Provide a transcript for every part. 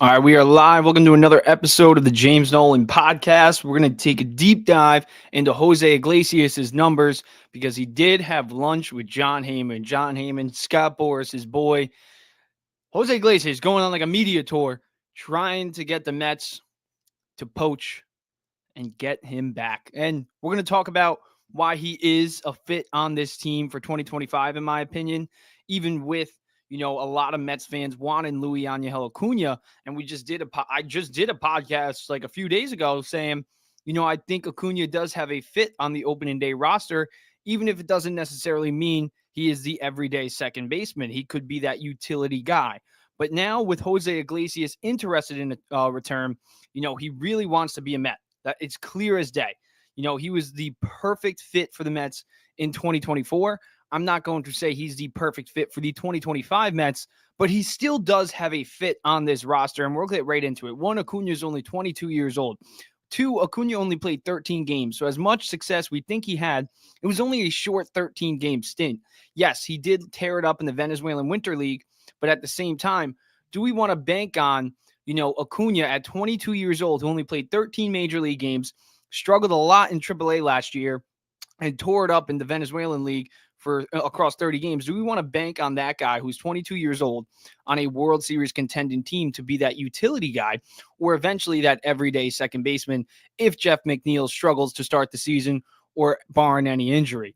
All right, we are live. Welcome to another episode of the James Nolan podcast. We're going to take a deep dive into Jose Iglesias' numbers because he did have lunch with John Heyman. John Heyman, Scott Boras, his boy. Jose Iglesias going on like a media tour, trying to get the Mets to poach and get him back. And we're going to talk about why he is a fit on this team for 2025, in my opinion, even with a lot of Mets fans wanting Luis Angel Acuna. And I just did a podcast like a few days ago saying, I think Acuna does have a fit on the opening day roster, even if it doesn't necessarily mean he is the everyday second baseman. He could be that utility guy. But now with Jose Iglesias interested in a return, he really wants to be a Met. That it's clear as day. He was the perfect fit for the Mets in 2024. I'm not going to say he's the perfect fit for the 2025 Mets, but he still does have a fit on this roster, and we'll get right into it. One, Acuna is only 22 years old. Two, Acuna only played 13 games, so as much success we think he had, it was only a short 13-game stint. Yes, he did tear it up in the Venezuelan Winter League, but at the same time, do we want to bank on Acuna at 22 years old, who only played 13 major league games, struggled a lot in AAA last year, and tore it up in the Venezuelan League for across 30 games? Do we want to bank on that guy who's 22 years old on a World Series contending team to be that utility guy, or eventually that everyday second baseman if Jeff McNeil struggles to start the season or barring any injury?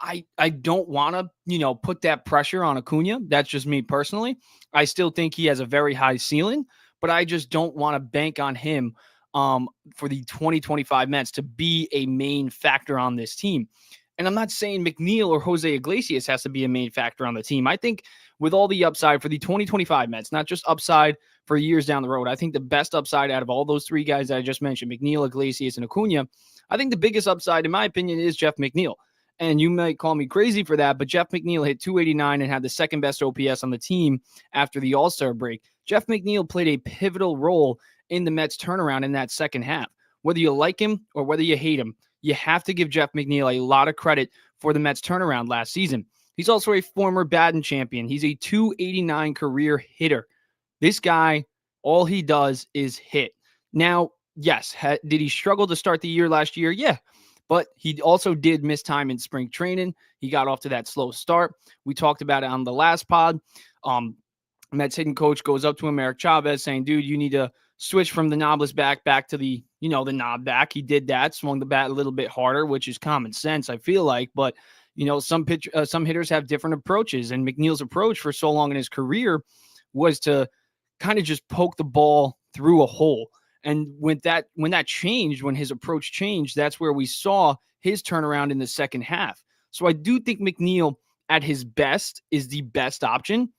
I don't want to, put that pressure on Acuna. That's just me personally. I still think he has a very high ceiling, but I just don't want to bank on him for the 2025 Mets to be a main factor on this team. And I'm not saying McNeil or Jose Iglesias has to be a main factor on the team. I think with all the upside for the 2025 Mets, not just upside for years down the road, I think the best upside out of all those three guys that I just mentioned, McNeil, Iglesias, and Acuna, I think the biggest upside, in my opinion, is Jeff McNeil. And you might call me crazy for that, but Jeff McNeil hit 289 and had the second best OPS on the team after the All-Star break. Jeff McNeil played a pivotal role in the Mets turnaround in that second half. Whether you like him or whether you hate him, you have to give Jeff McNeil a lot of credit for the Mets turnaround last season. He's also a former batting champion. He's a 289 career hitter. This guy, all he does is hit. Now, yes, did he struggle to start the year last year? Yeah. But he also did miss time in spring training. He got off to that slow start. We talked about it on the last pod. Mets hitting coach goes up to him, Eric Chavez, saying, dude, you need to switch from the knobless back to the, the knob back. He did that, swung the bat a little bit harder, which is common sense, I feel like. But, some hitters have different approaches. And McNeil's approach for so long in his career was to kind of just poke the ball through a hole. And when that changed, when his approach changed, that's where we saw his turnaround in the second half. So I do think McNeil at his best is the best option,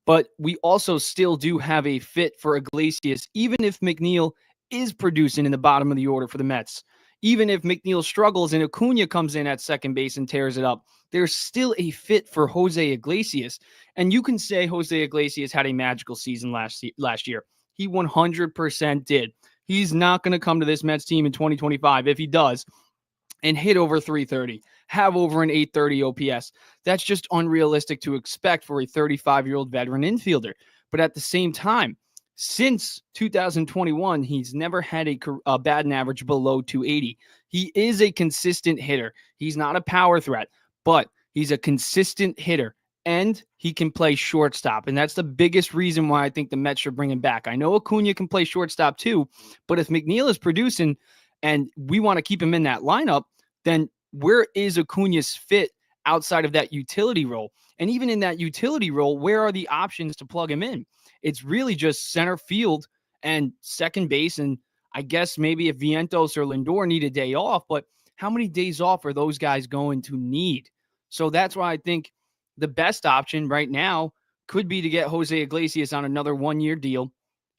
but we also still do have a fit for Iglesias, even if McNeil is producing in the bottom of the order for the Mets. Even if McNeil struggles and Acuna comes in at second base and tears it up, there's still a fit for Jose Iglesias. And you can say Jose Iglesias had a magical season last year. He 100% did. He's not going to come to this Mets team in 2025, if he does, and hit over 330, have over an 830 OPS. That's just unrealistic to expect for a 35-year-old veteran infielder. But at the same time, since 2021, he's never had a batting average below 280. He is a consistent hitter. He's not a power threat, but he's a consistent hitter. And he can play shortstop. And that's the biggest reason why I think the Mets should bring him back. I know Acuna can play shortstop too, but if McNeil is producing and we want to keep him in that lineup, then where is Acuna's fit outside of that utility role? And even in that utility role, where are the options to plug him in? It's really just center field and second base. And I guess maybe if Vientos or Lindor need a day off, but how many days off are those guys going to need? So that's why I think the best option right now could be to get Jose Iglesias on another one-year deal.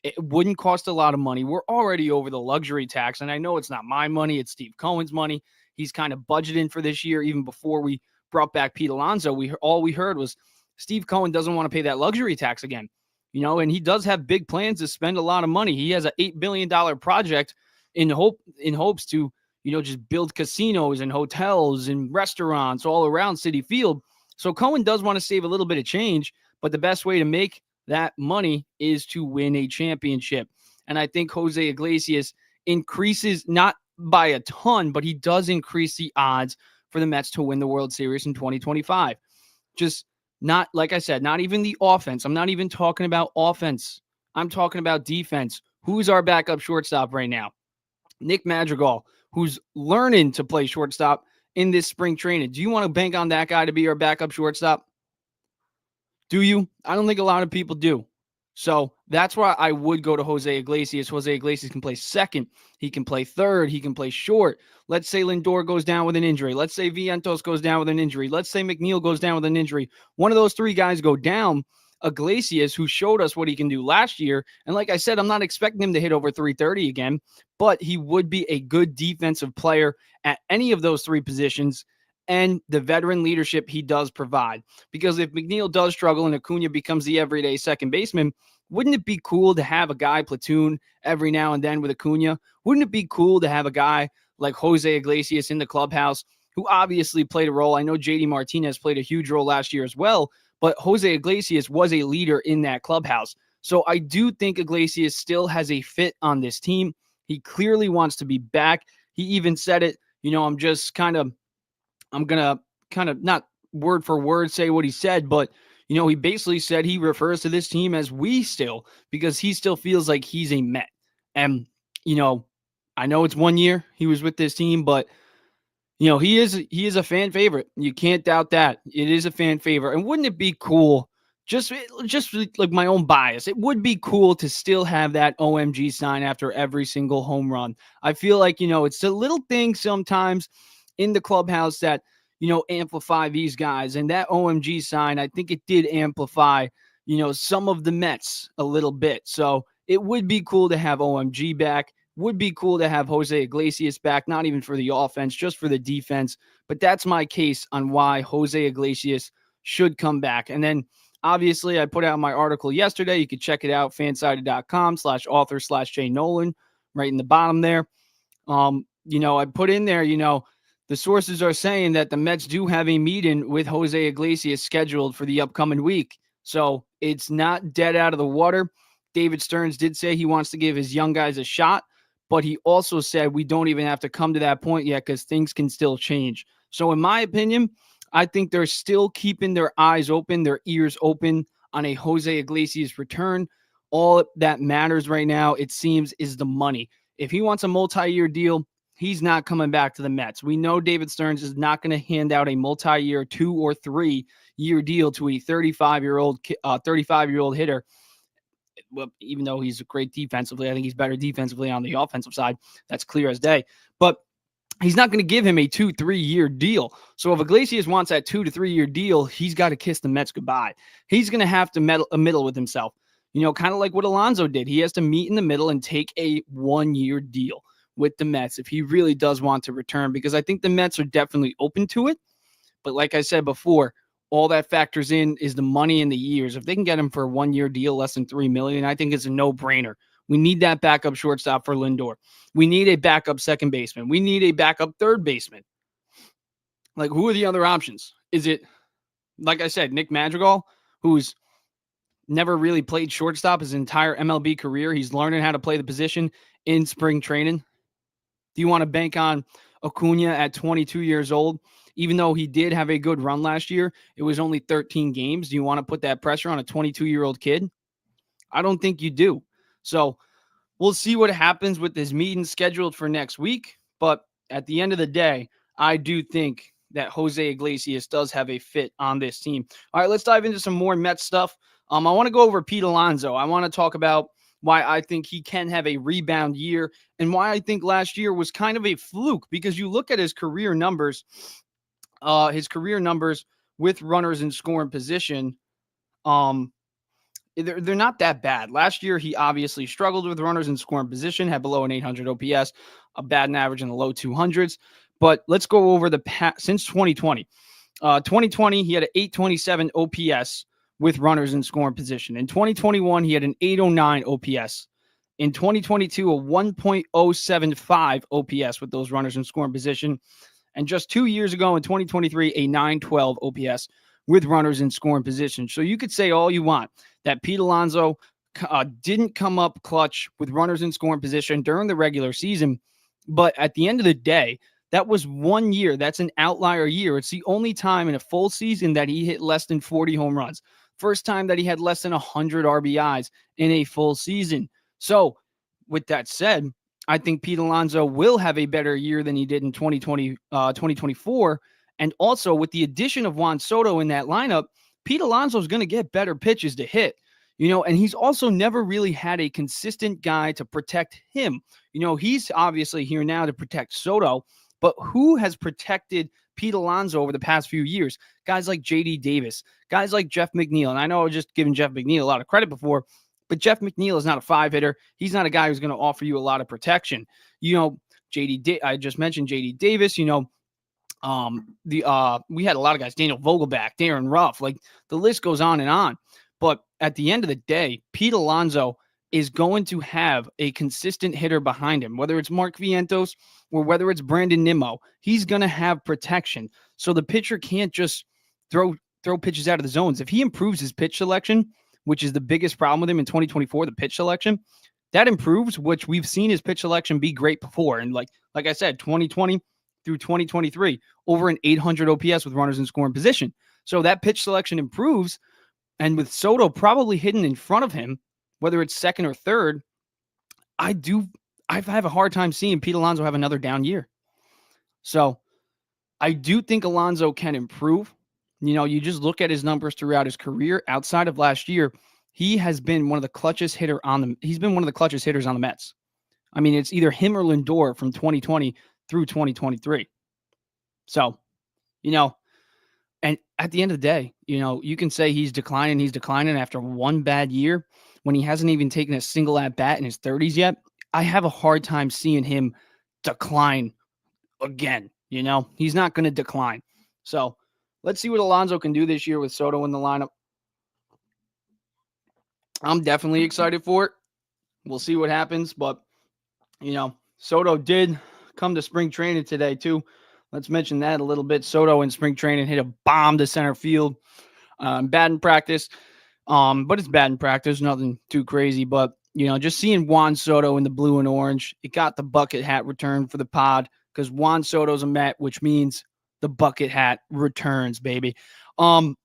It wouldn't cost a lot of money. We're already over the luxury tax, and I know it's not my money. It's Steve Cohen's money. He's kind of budgeting for this year. Even before we brought back Pete Alonso, all we heard was Steve Cohen doesn't want to pay that luxury tax again. And he does have big plans to spend a lot of money. He has an $8 billion project in hopes to, just build casinos and hotels and restaurants all around Citi Field. So Cohen does want to save a little bit of change, but the best way to make that money is to win a championship. And I think Jose Iglesias increases, not by a ton, but he does increase the odds for the Mets to win the World Series in 2025. Just not, like I said, not even the offense. I'm not even talking about offense. I'm talking about defense. Who's our backup shortstop right now? Nick Madrigal, who's learning to play shortstop in this spring training. Do you want to bank on that guy to be your backup shortstop? Do you? I don't think a lot of people do. So that's why I would go to Jose Iglesias. Jose Iglesias can play second. He can play third. He can play short. Let's say Lindor goes down with an injury. Let's say Vientos goes down with an injury. Let's say McNeil goes down with an injury. One of those three guys go down. Iglesias, who showed us what he can do last year. And like I said, I'm not expecting him to hit over 330 again, but he would be a good defensive player at any of those three positions. And the veteran leadership he does provide. Because if McNeil does struggle and Acuna becomes the everyday second baseman, wouldn't it be cool to have a guy platoon every now and then with Acuna? Wouldn't it be cool to have a guy like Jose Iglesias in the clubhouse who obviously played a role? I know JD Martinez played a huge role last year as well, but Jose Iglesias was a leader in that clubhouse. So I do think Iglesias still has a fit on this team. He clearly wants to be back. He even said it, I'm going to kind of not word for word say what he said, but, he basically said he refers to this team as we still, because he still feels like he's a Met. And, I know it's 1 year he was with this team, but, he is a fan favorite. You can't doubt that. It is a fan favorite. And wouldn't it be cool, just like my own bias, it would be cool to still have that OMG sign after every single home run. I feel like, it's a little thing sometimes in the clubhouse that, amplify these guys. And that OMG sign, I think it did amplify, some of the Mets a little bit. So it would be cool to have OMG back. Would be cool to have Jose Iglesias back, not even for the offense, just for the defense. But that's my case on why Jose Iglesias should come back. And then obviously I put out my article yesterday. You can check it out, fansided.com/author/Jay Nolan, right in the bottom there. I put in there, the sources are saying that the Mets do have a meeting with Jose Iglesias scheduled for the upcoming week. So it's not dead out of the water. David Stearns did say he wants to give his young guys a shot, but he also said we don't even have to come to that point yet because things can still change. So in my opinion, I think they're still keeping their eyes open, their ears open on a Jose Iglesias return. All that matters right now, it seems, is the money. If he wants a multi-year deal, he's not coming back to the Mets. We know David Stearns is not going to hand out a multi-year 2 or 3 year deal to a 35-year-old hitter. Well, even though he's great defensively, I think he's better defensively on the offensive side. That's clear as day. But he's not going to give him a 2-3 year deal. So if Iglesias wants that 2 to 3 year deal, he's got to kiss the Mets goodbye. He's going to have to middle with himself. Kind of like what Alonso did. He has to meet in the middle and take a 1 year deal with the Mets if he really does want to return, because I think the Mets are definitely open to it. But like I said before, all that factors in is the money and the years. If they can get him for a 1 year deal, less than $3 million, I think it's a no-brainer. We need that backup shortstop for Lindor. We need a backup second baseman. We need a backup third baseman. Like, who are the other options? Is it, like I said, Nick Madrigal, who's never really played shortstop his entire MLB career? He's learning how to play the position in spring training. Do you want to bank on Acuna at 22 years old? Even though he did have a good run last year, it was only 13 games. Do you want to put that pressure on a 22-year-old kid? I don't think you do. So we'll see what happens with this meeting scheduled for next week. But at the end of the day, I do think that Jose Iglesias does have a fit on this team. All right, let's dive into some more Mets stuff. I want to go over Pete Alonso. I want to talk about why I think he can have a rebound year and why I think last year was kind of a fluke, because you look at his career numbers with runners in scoring position, they're not that bad. Last year, he obviously struggled with runners in scoring position, had below an 800 OPS, a batting average in the low 200s. But let's go over since 2020. 2020, he had an 827 OPS with runners in scoring position. In 2021, he had an 809 OPS. In 2022, a 1.075 OPS with those runners in scoring position. And just 2 years ago in 2023, a 912 OPS with runners in scoring position. So you could say all you want that Pete Alonso didn't come up clutch with runners in scoring position during the regular season. But at the end of the day, that was 1 year. That's an outlier year. It's the only time in a full season that he hit less than 40 home runs. First time that he had less than 100 RBIs in a full season. So with that said, I think Pete Alonso will have a better year than he did in 2024. And also with the addition of Juan Soto in that lineup, Pete Alonso is going to get better pitches to hit. And he's also never really had a consistent guy to protect him. He's obviously here now to protect Soto, but who has protected Pete Alonso over the past few years? Guys like J.D. Davis, guys like Jeff McNeil. And I know I was just giving Jeff McNeil a lot of credit before, but Jeff McNeil is not a 5-hitter. He's not a guy who's going to offer you a lot of protection. I just mentioned J.D. Davis, we had a lot of guys, Daniel Vogelback, Darren Ruff, like the list goes on and on. But at the end of the day, Pete Alonso is going to have a consistent hitter behind him, whether it's Mark Vientos or whether it's Brandon Nimmo. He's going to have protection. So the pitcher can't just throw pitches out of the zones. If he improves his pitch selection, which is the biggest problem with him in 2024, the pitch selection, that improves, which we've seen his pitch selection be great before. And like I said, 2020 through 2023, over an 800 OPS with runners in scoring position. So that pitch selection improves. And with Soto probably hidden in front of him, whether it's second or third, I have a hard time seeing Pete Alonso have another down year. So I do think Alonso can improve. You just look at his numbers throughout his career. Outside of last year, he has been one of the clutchest hitters on the Mets. I mean, it's either him or Lindor from 2020 through 2023. So, and at the end of the day, you can say he's declining after one bad year when he hasn't even taken a single at-bat in his 30s yet. I have a hard time seeing him decline again. He's not going to decline. So let's see what Alonso can do this year with Soto in the lineup. I'm definitely excited for it. We'll see what happens. But, Soto did come to spring training today too. Let's mention that a little bit. Soto in spring training hit a bomb to center field. Bad in practice. But it's bad in practice. Nothing too crazy. But, just seeing Juan Soto in the blue and orange, it got the bucket hat return for the pod because Juan Soto's a Met, which means the bucket hat returns, baby. But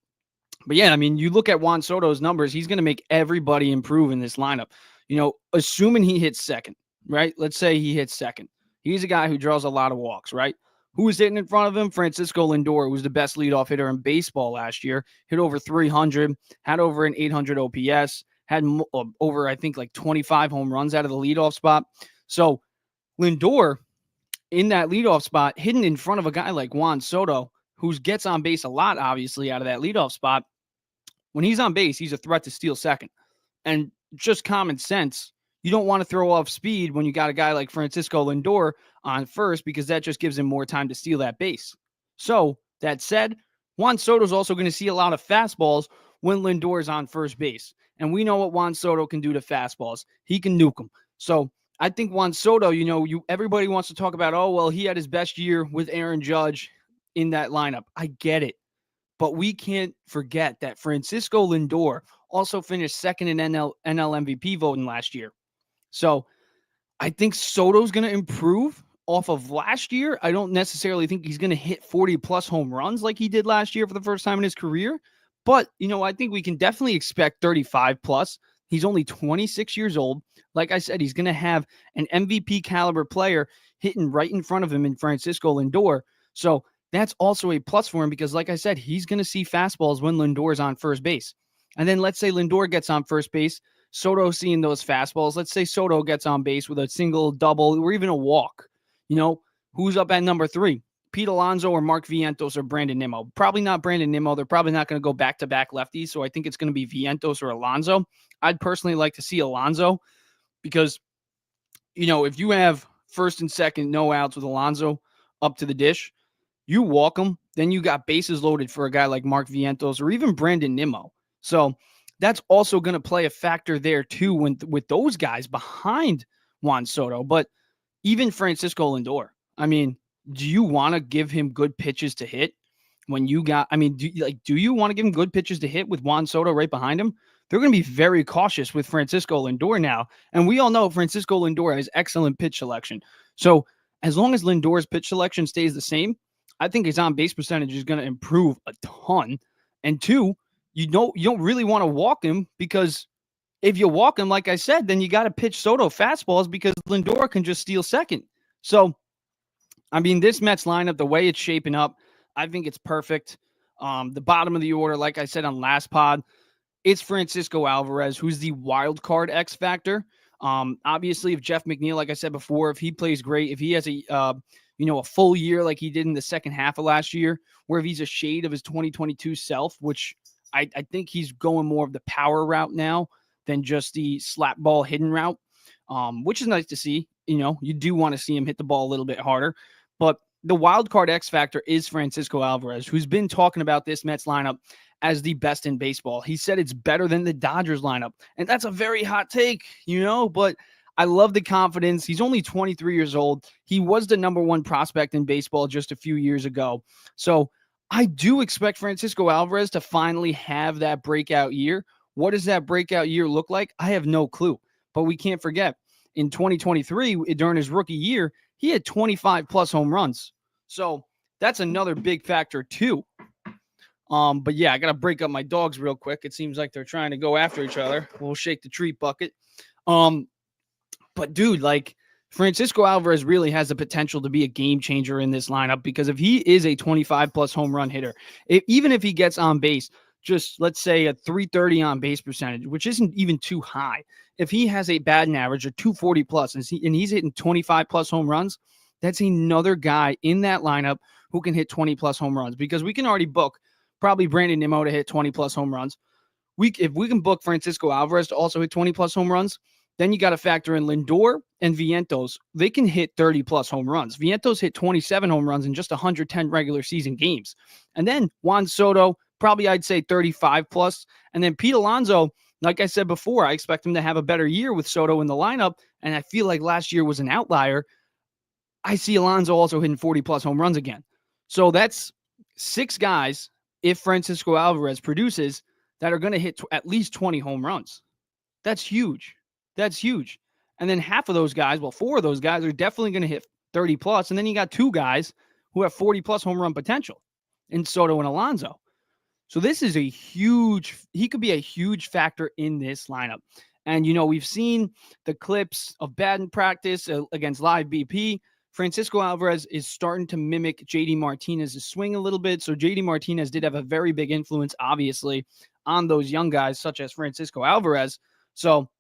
yeah, I mean, you look at Juan Soto's numbers, he's going to make everybody improve in this lineup. Assuming he hits second, right? Let's say he hits second. He's a guy who draws a lot of walks, right? Who was hitting in front of him? Francisco Lindor, who was the best leadoff hitter in baseball last year. Hit over 300, had over an 800 OPS, had over, I think, like 25 home runs out of the leadoff spot. So Lindor, in that leadoff spot, hidden in front of a guy like Juan Soto, who gets on base a lot, obviously, out of that leadoff spot. When he's on base, he's a threat to steal second. And just common sense, you don't want to throw off speed when you got a guy like Francisco Lindor on first because that just gives him more time to steal that base. So, that said, Juan Soto's also going to see a lot of fastballs when Lindor is on first base. And we know what Juan Soto can do to fastballs. He can nuke them. So, I think Juan Soto, everybody wants to talk about, oh, well, he had his best year with Aaron Judge in that lineup. I get it. But we can't forget that Francisco Lindor also finished second in NL MVP voting last year. So I think Soto's going to improve off of last year. I don't necessarily think he's going to hit 40-plus home runs like he did last year for the first time in his career. But, I think we can definitely expect 35-plus. He's only 26 years old. Like I said, he's going to have an MVP caliber player hitting right in front of him in Francisco Lindor. So that's also a plus for him because, like I said, he's going to see fastballs when Lindor's on first base. And then let's say Lindor gets on first base, Soto seeing those fastballs. Let's say Soto gets on base with a single, double, or even a walk. Who's up at number 3? Pete Alonso or Mark Vientos or Brandon Nimmo? Probably not Brandon Nimmo. They're probably not going to go back-to-back lefties, so I think it's going to be Vientos or Alonso. I'd personally like to see Alonso because, if you have first and second no outs with Alonso up to the dish, you walk him, then you got bases loaded for a guy like Mark Vientos or even Brandon Nimmo. So that's also going to play a factor there too with those guys behind Juan Soto. But even Francisco Lindor, I mean, do you want to give him good pitches to hit when you got, do you want to give him good pitches to hit with Juan Soto right behind him? they're going to be very cautious with Francisco Lindor now. And we all know Francisco Lindor has excellent pitch selection. So as long as Lindor's pitch selection stays the same, I think his on-base percentage is going to improve a ton. And two, you don't really want to walk him, because if you walk him, like I said, then you got to pitch Soto fastballs because Lindor can just steal second. So, I mean, this Mets lineup, the way it's shaping up, I think it's perfect. The bottom of the order, like I said on last pod, it's Francisco Alvarez, who's the wild card X factor. Obviously, if Jeff McNeil, like I said before, if he plays great, if he has a full year like he did in the second half of last year, where if he's a shade of his 2022 self, which I think he's going more of the power route now than just the slap ball hidden route, which is nice to see. You do want to see him hit the ball a little bit harder. But the wild card X factor is Francisco Alvarez, who's been talking about this Mets lineup as the best in baseball. He said it's better than the Dodgers lineup. And that's a very hot take, but I love the confidence. He's only 23 years old. He was the number one prospect in baseball just a few years ago. So I do expect Francisco Alvarez to finally have that breakout year. What does that breakout year look like? I have no clue. But we can't forget, in 2023, during his rookie year, he had 25 plus home runs. So that's another big factor too. But yeah, I got to break up my dogs real quick. It seems like they're trying to go after each other. We'll shake the treat bucket. But dude, like, Francisco Alvarez really has the potential to be a game changer in this lineup, because if he is a 25 plus home run hitter, even if he gets on base, just let's say a 330 on base percentage, which isn't even too high. If he has a batting average of 240 plus and he's hitting 25 plus home runs, that's another guy in that lineup who can hit 20 plus home runs, because we can already book probably Brandon Nimmo to hit 20 plus home runs. If we can book Francisco Alvarez to also hit 20 plus home runs, then you got to factor in Lindor and Vientos. They can hit 30 plus home runs. Vientos hit 27 home runs in just 110 regular season games. And then Juan Soto, probably I'd say 35 plus. And then Pete Alonso, like I said before, I expect him to have a better year with Soto in the lineup. And I feel like last year was an outlier. I see Alonso also hitting 40 plus home runs again. So that's 6 guys, if Francisco Alvarez produces, that are going to hit at least 20 home runs. That's huge. That's huge. And then half of those guys, 4 of those guys are definitely going to hit 30 plus. And then you got 2 guys who have 40 plus home run potential in Soto and Alonso. So this is he could be a huge factor in this lineup. And, we've seen the clips of batting practice against live BP. Francisco Alvarez is starting to mimic JD Martinez's swing a little bit. So JD Martinez did have a very big influence, obviously, on those young guys such as Francisco Alvarez. So,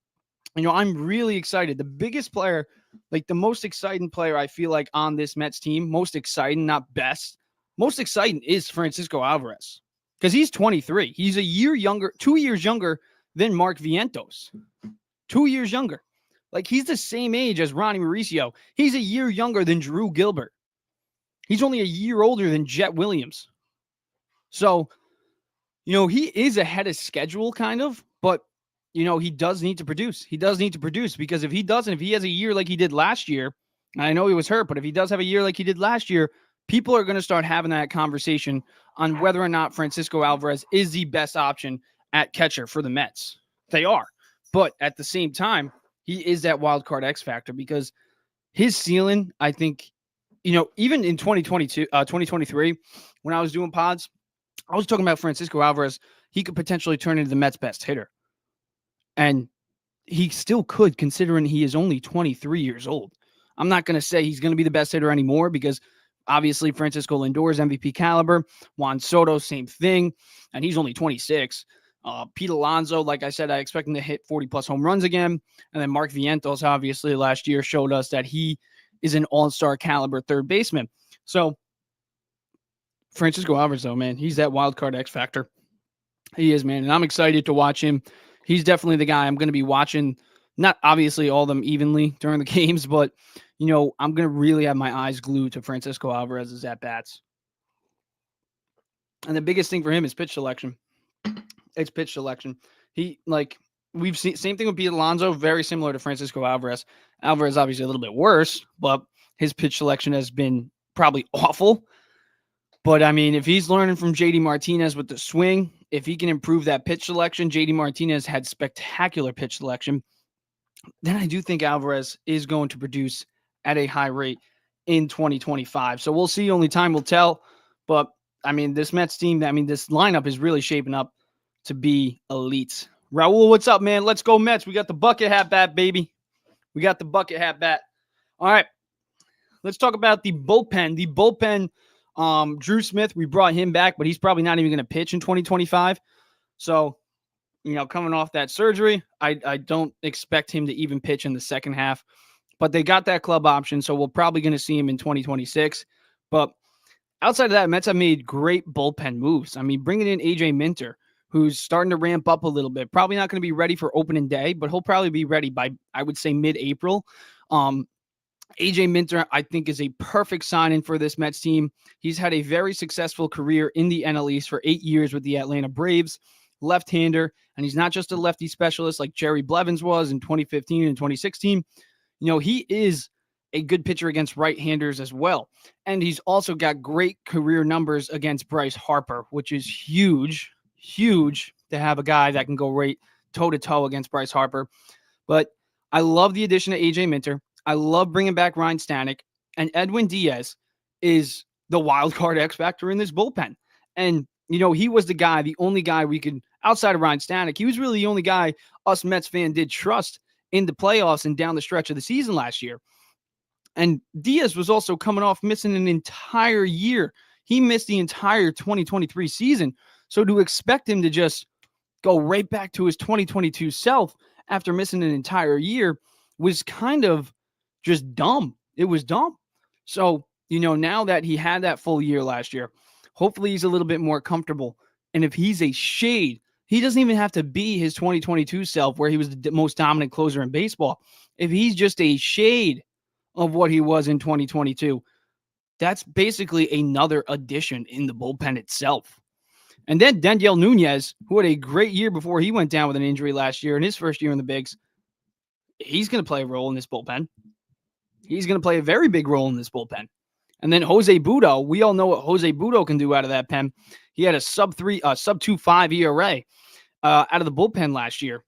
I'm really excited. The biggest player, like the most exciting player I feel like on this Mets team, most exciting, not best, most exciting is Francisco Alvarez, because he's 23. He's a year younger, 2 years younger than Mark Vientos. 2 years younger. Like, he's the same age as Ronnie Mauricio. He's a year younger than Drew Gilbert. He's only a year older than Jet Williams. So, he is ahead of schedule kind of, but, he does need to produce. He does need to produce, because if he doesn't, if he has a year like he did last year, and I know he was hurt, but if he does have a year like he did last year, people are going to start having that conversation on whether or not Francisco Alvarez is the best option at catcher for the Mets. They are. But at the same time, he is that wild card X factor, because his ceiling, I think, even in 2023, when I was doing pods, I was talking about Francisco Alvarez. He could potentially turn into the Mets' best hitter. And he still could, considering he is only 23 years old. I'm not going to say he's going to be the best hitter anymore, because obviously Francisco Lindor is MVP caliber. Juan Soto, same thing. And he's only 26. Pete Alonso, like I said, I expect him to hit 40 plus home runs again. And then Mark Vientos, obviously last year showed us that he is an all-star caliber third baseman. So Francisco Alvarez, though, man, he's that wild card X factor. He is, man. And I'm excited to watch him. He's definitely the guy I'm going to be watching, not obviously all of them evenly during the games, but, I'm going to really have my eyes glued to Francisco Alvarez's at-bats. And the biggest thing for him is pitch selection. It's pitch selection. We've seen same thing with Pete Alonso, very similar to Francisco Alvarez. Alvarez obviously a little bit worse, but his pitch selection has been probably awful. But, I mean, if he's learning from JD Martinez with the swing, if he can improve that pitch selection, JD Martinez had spectacular pitch selection, then I do think Alvarez is going to produce at a high rate in 2025. So we'll see. Only time will tell. But, I mean, this Mets team, I mean, this lineup is really shaping up to be elite. Raul, what's up, man? Let's go Mets. We got the bucket hat bat, baby. We got the bucket hat bat. All right. Let's talk about the bullpen. The bullpen, Drew Smith, we brought him back, but he's probably not even going to pitch in 2025. So, coming off that surgery, I don't expect him to even pitch in the second half. But they got that club option, so we're probably going to see him in 2026. But outside of that, Mets have made great bullpen moves. I mean, bringing in A.J. Minter, who's starting to ramp up a little bit. Probably not going to be ready for opening day, but he'll probably be ready by, I would say, mid-April. A.J. Minter, I think, is a perfect sign-in for this Mets team. He's had a very successful career in the NL East for 8 years with the Atlanta Braves, left-hander, and he's not just a lefty specialist like Jerry Blevins was in 2015 and 2016. He is a good pitcher against right-handers as well. And he's also got great career numbers against Bryce Harper, which is huge to have a guy that can go right toe-to-toe against Bryce Harper. But I love the addition of A.J. Minter. I love bringing back Ryan Stanek, and Edwin Diaz is the wild card X factor in this bullpen. And, he was the only guy we could, outside of Ryan Stanek, he was really the only guy us Mets fan did trust in the playoffs and down the stretch of the season last year. And Diaz was also coming off missing an entire year. He missed the entire 2023 season. So to expect him to just go right back to his 2022 self after missing an entire year was kind of just dumb. It was dumb. So, now that he had that full year last year, hopefully he's a little bit more comfortable. And if he's a shade, he doesn't even have to be his 2022 self where he was the most dominant closer in baseball. If he's just a shade of what he was in 2022, that's basically another addition in the bullpen itself. And then Daniel Nunez, who had a great year before he went down with an injury last year in his first year in the bigs, he's going to play a role in this bullpen. He's going to play a very big role in this bullpen. And then Jose Budo, we all know what Jose Budo can do out of that pen. He had a sub 2.5 ERA out of the bullpen last year.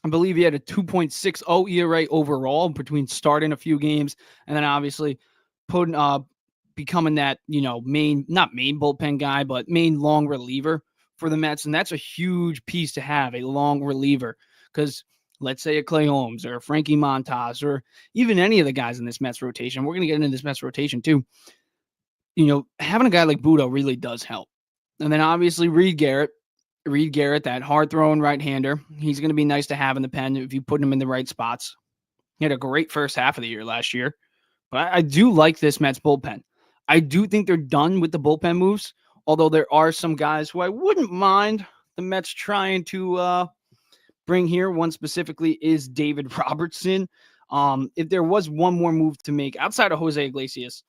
I believe he had a 2.60 ERA overall between starting a few games and then obviously becoming that, not main bullpen guy, but main long reliever for the Mets. And that's a huge piece to have, a long reliever, because let's say a Clay Holmes or a Frankie Montas or even any of the guys in this Mets rotation. We're going to get into this Mets rotation too. Having a guy like Budo really does help. And then obviously Reed Garrett, that hard-throwing right-hander. He's going to be nice to have in the pen if you put him in the right spots. He had a great first half of the year last year. But I do like this Mets bullpen. I do think they're done with the bullpen moves, although there are some guys who I wouldn't mind the Mets trying to bring here. One specifically is David Robertson. If there was one more move to make outside of Jose Iglesias,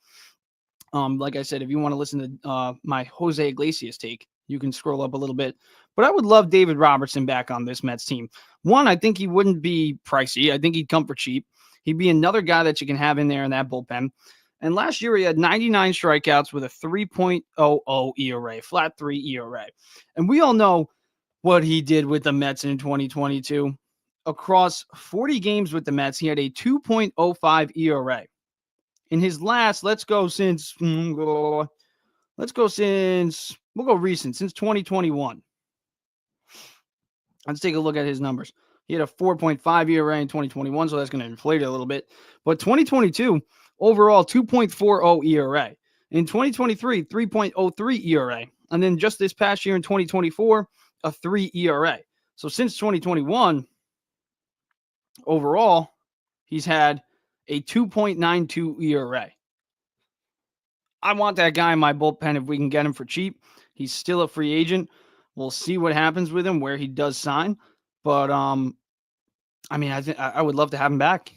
like I said, if you want to listen to my Jose Iglesias take, you can scroll up a little bit. But I would love David Robertson back on this Mets team. One, I think he wouldn't be pricey. I think he'd come for cheap. He'd be another guy that you can have in there in that bullpen. And last year he had 99 strikeouts with a 3.00 ERA, flat 3 ERA. And we all know what he did with the Mets in 2022. Across 40 games with the Mets, he had a 2.05 ERA. In his last, since 2021. Let's take a look at his numbers. He had a 4.5 ERA in 2021, so that's going to inflate it a little bit. But 2022, overall, 2.40 ERA. In 2023, 3.03 ERA. And then just this past year in 2024, a 3 ERA. So since 2021, overall, he's had a 2.92 ERA. I want that guy in my bullpen if we can get him for cheap. He's still a free agent. We'll see what happens with him, where he does sign. But, I would love to have him back.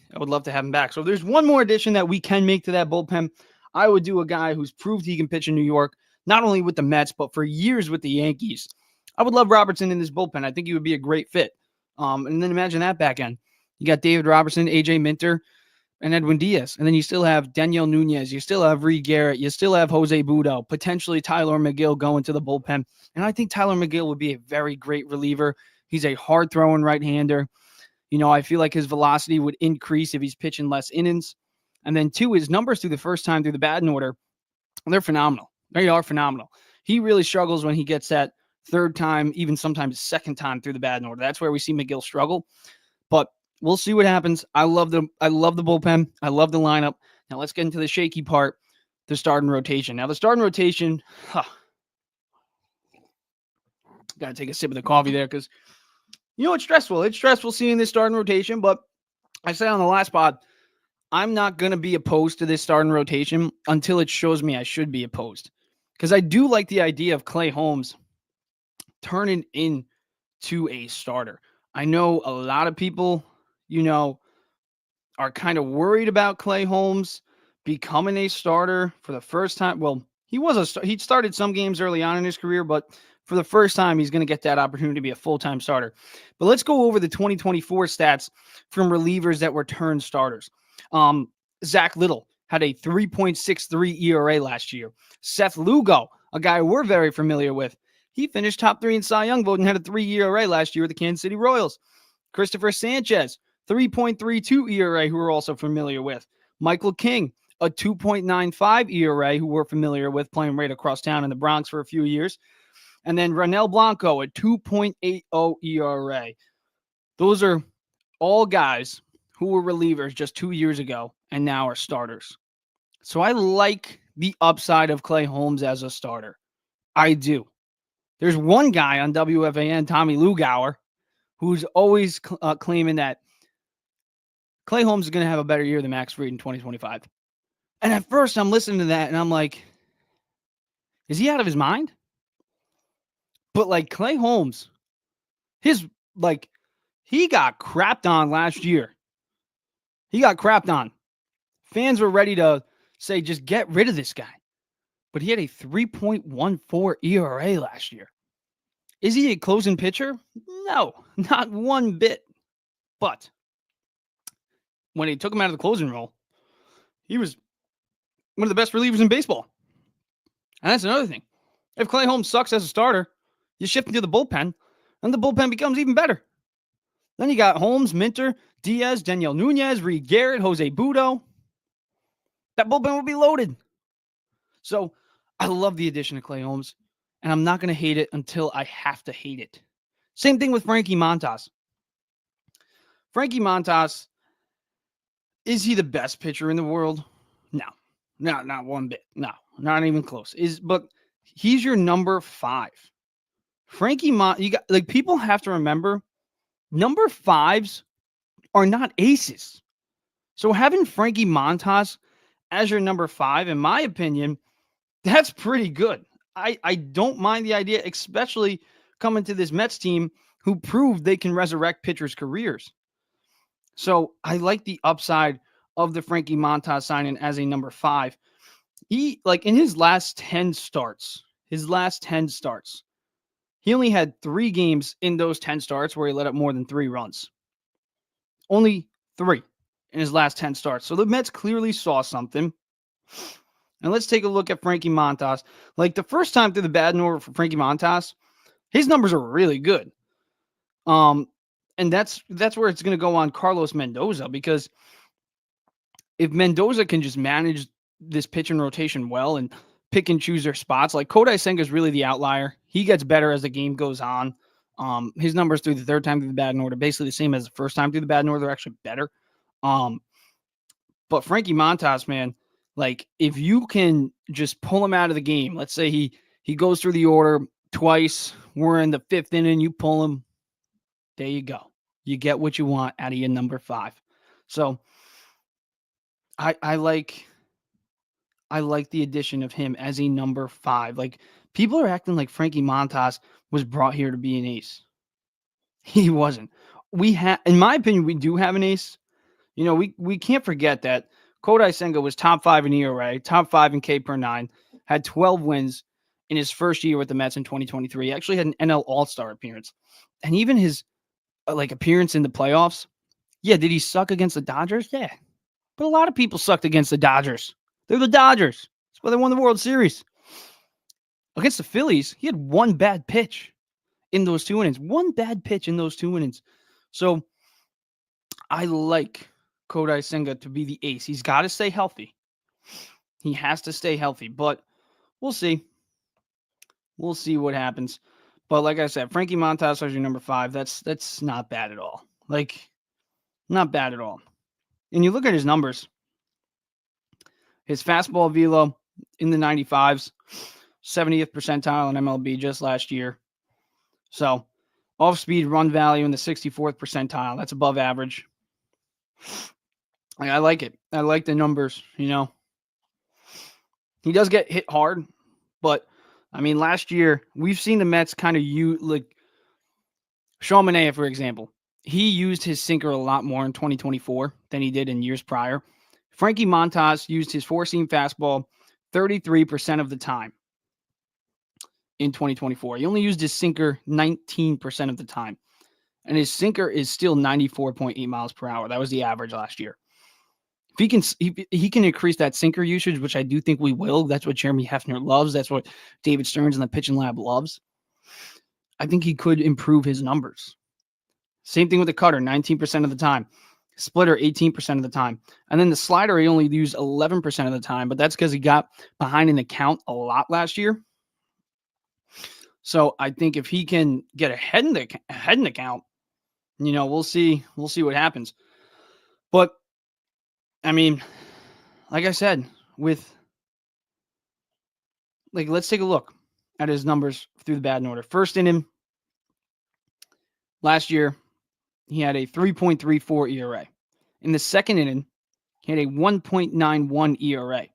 So if there's one more addition that we can make to that bullpen, I would do a guy who's proved he can pitch in New York, not only with the Mets, but for years with the Yankees. I would love Robertson in this bullpen. I think he would be a great fit. And then imagine that back end. You got David Robertson, A.J. Minter, and Edwin Diaz. And then you still have Daniel Nunez. You still have Reed Garrett. You still have Jose Budo, potentially Tyler McGill going to the bullpen. And I think Tyler McGill would be a very great reliever. He's a hard-throwing right-hander. I feel like his velocity would increase if he's pitching less innings. And then 2, his numbers through the first time through the batting order, they're phenomenal. They are phenomenal. He really struggles when he gets that third time, even sometimes second time through the batting order. That's where we see McGill struggle. But we'll see what happens. I love the bullpen. I love the lineup. Now let's get into the shaky part, the starting rotation. Now the starting rotation, got to take a sip of the coffee there because, it's stressful. It's stressful seeing this starting rotation, but I said on the last pod, I'm not going to be opposed to this starting rotation until it shows me I should be opposed. Because I do like the idea of Clay Holmes turning into a starter. I know a lot of people, are kind of worried about Clay Holmes becoming a starter for the first time. Well, he started some games early on in his career, but for the first time, he's going to get that opportunity to be a full-time starter. But let's go over the 2024 stats from relievers that were turned starters. Zach Little had a 3.63 ERA last year. Seth Lugo, a guy we're very familiar with, he finished top 3 in Cy Young vote and had a 3 ERA last year with the Kansas City Royals. Christopher Sanchez, 3.32 ERA, who we're also familiar with. Michael King, a 2.95 ERA, who we're familiar with, playing right across town in the Bronx for a few years. And then Ronel Blanco, a 2.80 ERA. Those are all guys who were relievers just 2 years ago and now are starters. So I like the upside of Clay Holmes as a starter. I do. There's one guy on WFAN, Tommy Lugauer, who's always claiming that Clay Holmes is going to have a better year than Max Fried in 2025. And at first I'm listening to that and I'm like, is he out of his mind? But Clay Holmes, he got crapped on last year. He got crapped on. Fans were ready to say, just get rid of this guy. But he had a 3.14 ERA last year. Is he a closing pitcher? No, not one bit. But when they took him out of the closing role, he was one of the best relievers in baseball. And that's another thing. If Clay Holmes sucks as a starter, you shift him to the bullpen, and the bullpen becomes even better. Then you got Holmes, Minter, Diaz, Daniel Nunez, Reed Garrett, Jose Budo. That bullpen will be loaded. So I love the addition of Clay Holmes, and I'm not going to hate it until I have to hate it. Same thing with Frankie Montas. Frankie Montas, is he the best pitcher in the world? No, not one bit. No, not even close. But he's your number 5. Frankie Montas, people have to remember, number 5s are not aces. So having Frankie Montas as your number 5, in my opinion, that's pretty good. I don't mind the idea, especially coming to this Mets team who proved they can resurrect pitchers' careers. So I like the upside of the Frankie Montas signing as a number 5. He, in his last 10 starts, he only had 3 games in those 10 starts where he let up more than 3 runs. Only 3 in his last 10 starts. So the Mets clearly saw something. And let's take a look at Frankie Montas. The first time through the batting order for Frankie Montas, his numbers are really good. And that's where it's going to go on Carlos Mendoza, because if Mendoza can just manage this pitching rotation well and pick and choose their spots, Kodai Senga is really the outlier. He gets better as the game goes on. His numbers through the third time through the batting order, basically the same as the first time through the batting order. They're actually better. But Frankie Montas, man, if you can just pull him out of the game, let's say he goes through the order twice, we're in the 5th inning, you pull him, there you go. You get what you want out of your number 5. So I like the addition of him as a number 5. People are acting like Frankie Montas was brought here to be an ace. He wasn't. In my opinion, we do have an ace. We can't forget that Kodai Senga was top 5 in ERA, top 5 in K per 9, had 12 wins in his first year with the Mets in 2023. He actually had an NL All-Star appearance. And even his appearance in the playoffs, yeah, did he suck against the Dodgers? Yeah. But a lot of people sucked against the Dodgers. They're the Dodgers. That's why they won the World Series. Against the Phillies, he had one bad pitch in those 2 innings. One bad pitch in those 2 innings. So I like Kodai Senga to be the ace. He's got to stay healthy. He has to stay healthy, but we'll see. We'll see what happens. But like I said, Frankie Montas as your number 5. That's not bad at all. Like, not bad at all. And you look at his numbers. His fastball velo in the 95s, 70th percentile in MLB just last year. So, off-speed run value in the 64th percentile. That's above average. I like it. I like the numbers, you know. He does get hit hard, but, I mean, last year, we've seen the Mets kind of use, like, Sean Manaea, for example. He used his sinker a lot more in 2024 than he did in years prior. Frankie Montas used his four-seam fastball 33% of the time in 2024. He only used his sinker 19% of the time. And his sinker is still 94.8 miles per hour. That was the average last year. If he can increase that sinker usage, which I do think we will. That's what Jeremy Hefner loves. That's what David Stearns in the pitching lab loves. I think he could improve his numbers. Same thing with the cutter, 19% of the time. Splitter, 18% of the time. And then the slider, he only used 11% of the time, but that's because he got behind in the count a lot last year. So I think if he can get ahead in the count, you know, we'll see what happens. But I mean, like I said, let's take a look at his numbers through the batting order. First inning last year, he had a 3.34 ERA. In the second inning, he had a 1.91 ERA.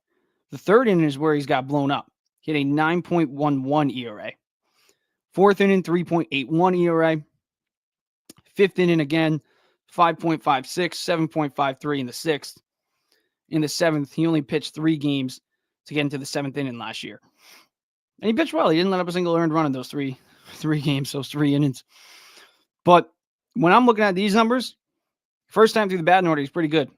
The third inning is where he's got blown up. He had a 9.11 ERA. Fourth inning, 3.81 ERA. Fifth inning again, 5.56, 7.53 in the sixth. In the seventh, he only pitched 3 games to get into the seventh inning last year. And he pitched well. He didn't let up a single earned run in those three games, those 3 innings. But when I'm looking at these numbers, first time through the batting order, he's pretty good.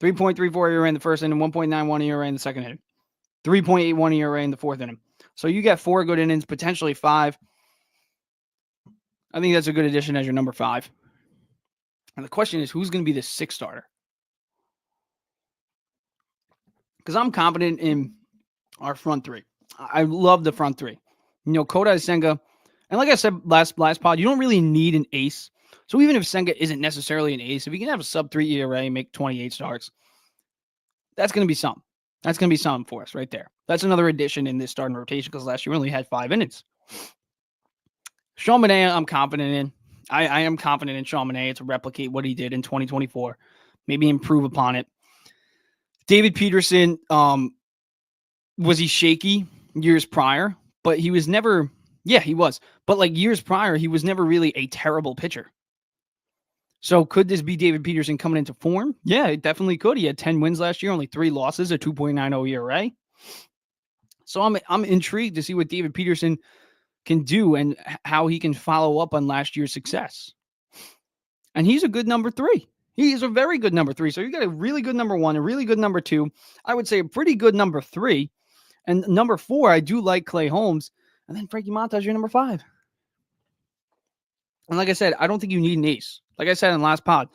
3.34 ERA in the first inning, 1.91 ERA in the second inning, 3.81 ERA in the fourth inning. So you get 4 good innings, potentially 5. I think that's a good addition as your number 5. And the question is, who's going to be the 6th starter? Because I'm confident in our front 3. I love the front 3. You know, Kodai Senga, and like I said last pod, you don't really need an ace. So even if Senga isn't necessarily an ace, if you can have a sub-3 ERA, make 28 starts, that's going to be something. That's going to be something for us right there. That's another addition in this starting rotation because last year we only had 5 innings. Sean Manaea, I'm confident in. I am confident in Sean Manaea to replicate what he did in 2024, maybe improve upon it. David Peterson, was he shaky years prior? But he was never, he was. But like years prior, he was never really a terrible pitcher. So could this be David Peterson coming into form? Yeah, it definitely could. He had 10 wins last year, only 3 losses, a 2.90 ERA. So I'm intrigued to see what David Peterson can do and how he can follow up on last year's success. And he's a good number 3. He is a very good number 3. So you got a really good number 1, a really good number 2. I would say a pretty good number 3. And number 4, I do like Clay Holmes. And then Frankie Montas, your number 5. And like I said, I don't think you need an ace. Like I said in the last pod,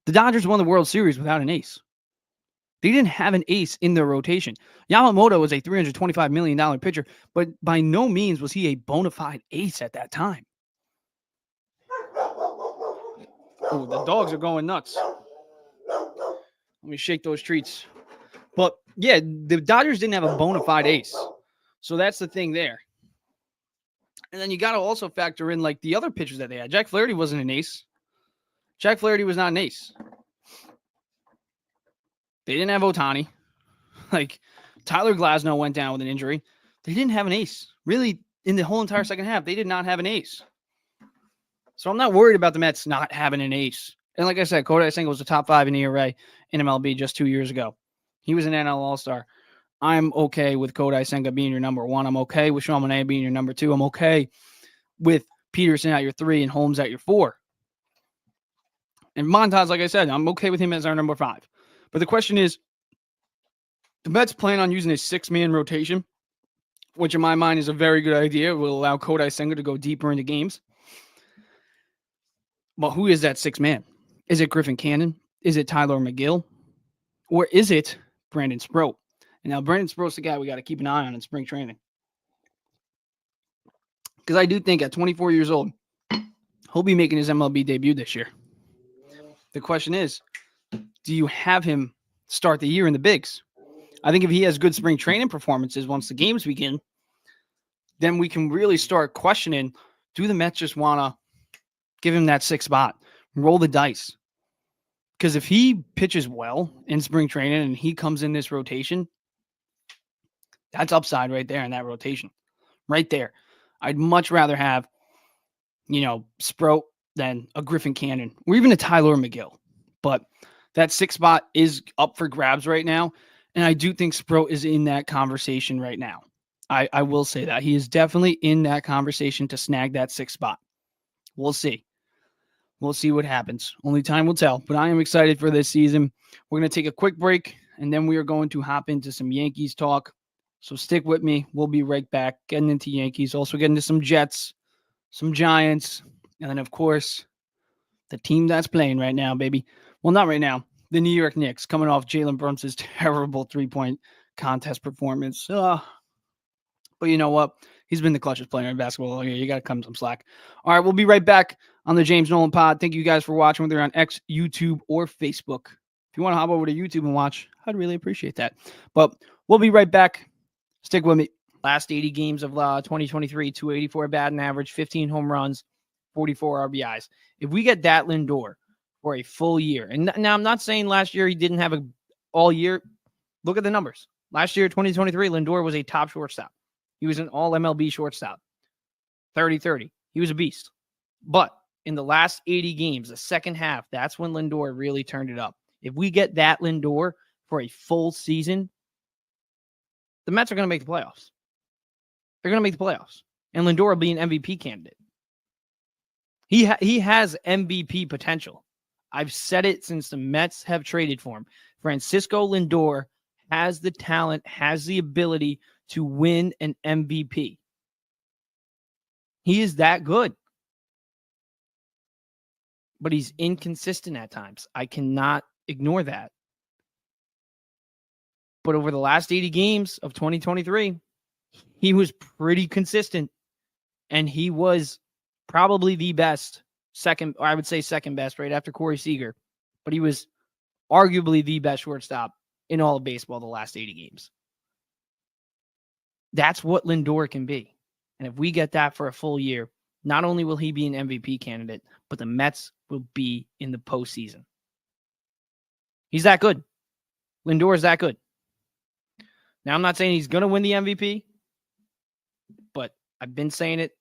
the Dodgers won the World Series without an ace. They didn't have an ace in their rotation. Yamamoto was a $325 million pitcher, but by no means was he a bona fide ace at that time. Oh, the dogs are going nuts. Let me shake those treats. But yeah, the Dodgers didn't have a bona fide ace. So that's the thing there. And then you got to also factor in like the other pitchers that they had. Jack Flaherty wasn't an ace. Jack Flaherty was not an ace. They didn't have Ohtani. Like Tyler Glasnow went down with an injury. They didn't have an ace. Really, in the whole entire second half, they did not have an ace. So I'm not worried about the Mets not having an ace. And like I said, Kodai Senga was the top 5 in ERA in MLB just 2 years ago. He was an NL All-Star. I'm okay with Kodai Senga being your number 1. I'm okay with Sean Manaea being your number 2. I'm okay with Peterson at your 3 and Holmes at your 4. And Montas, like I said, I'm okay with him as our number 5. But the question is, the Mets plan on using a 6-man rotation, which in my mind is a very good idea. It will allow Kodai Senga to go deeper into games. But who is that 6-man? Is it Griffin Cannon? Is it Tyler McGill? Or is it Brandon Sproat? And now Brandon Sproat's the guy we got to keep an eye on in spring training. Because I do think at 24 years old, he'll be making his MLB debut this year. The question is, do you have him start the year in the bigs? I think if he has good spring training performances once the games begin, then we can really start questioning, do the Mets just want to give him that 6th spot, roll the dice? Because if he pitches well in spring training and he comes in this rotation, that's upside right there in that rotation. Right there. I'd much rather have, Sproat than a Griffin Cannon or even a Tyler McGill. But that 6th spot is up for grabs right now. And I do think Sproat is in that conversation right now. I will say that. He is definitely in that conversation to snag that 6th spot. We'll see. We'll see what happens. Only time will tell. But I am excited for this season. We're going to take a quick break, and then we are going to hop into some Yankees talk. So stick with me. We'll be right back, getting into Yankees, also getting into some Jets, some Giants, and then, of course, the team that's playing right now, baby. Well, not right now. The New York Knicks, coming off Jalen Brunson's terrible 3-point contest performance. But you know what? He's been the clutchest player in basketball all year. You got to cut him some slack. All right, we'll be right back on the James Nolan Pod. Thank you guys for watching, whether on X, YouTube, or Facebook. If you want to hop over to YouTube and watch, I'd really appreciate that. But we'll be right back. Stick with me. Last 80 games of 2023, 284 batting average, 15 home runs, 44 RBIs. If we get that Lindor for a full year, and now I'm not saying last year he didn't have a all year. Look at the numbers. Last year, 2023, Lindor was a top shortstop. He was an all MLB shortstop. 30-30. He was a beast. But in the last 80 games, the second half, that's when Lindor really turned it up. If we get that Lindor for a full season, the Mets are going to make the playoffs. They're going to make the playoffs. And Lindor will be an MVP candidate. He has MVP potential. I've said it since the Mets have traded for him. Francisco Lindor has the talent, has the ability to win an MVP. He is that good. But he's inconsistent at times. I cannot ignore that. But over the last 80 games of 2023, he was pretty consistent. And he was probably the best, second best, right after Corey Seager. But he was arguably the best shortstop in all of baseball the last 80 games. That's what Lindor can be. And if we get that for a full year, not only will he be an MVP candidate, but the Mets will be in the postseason. He's that good. Lindor is that good. Now, I'm not saying he's going to win the MVP, but I've been saying it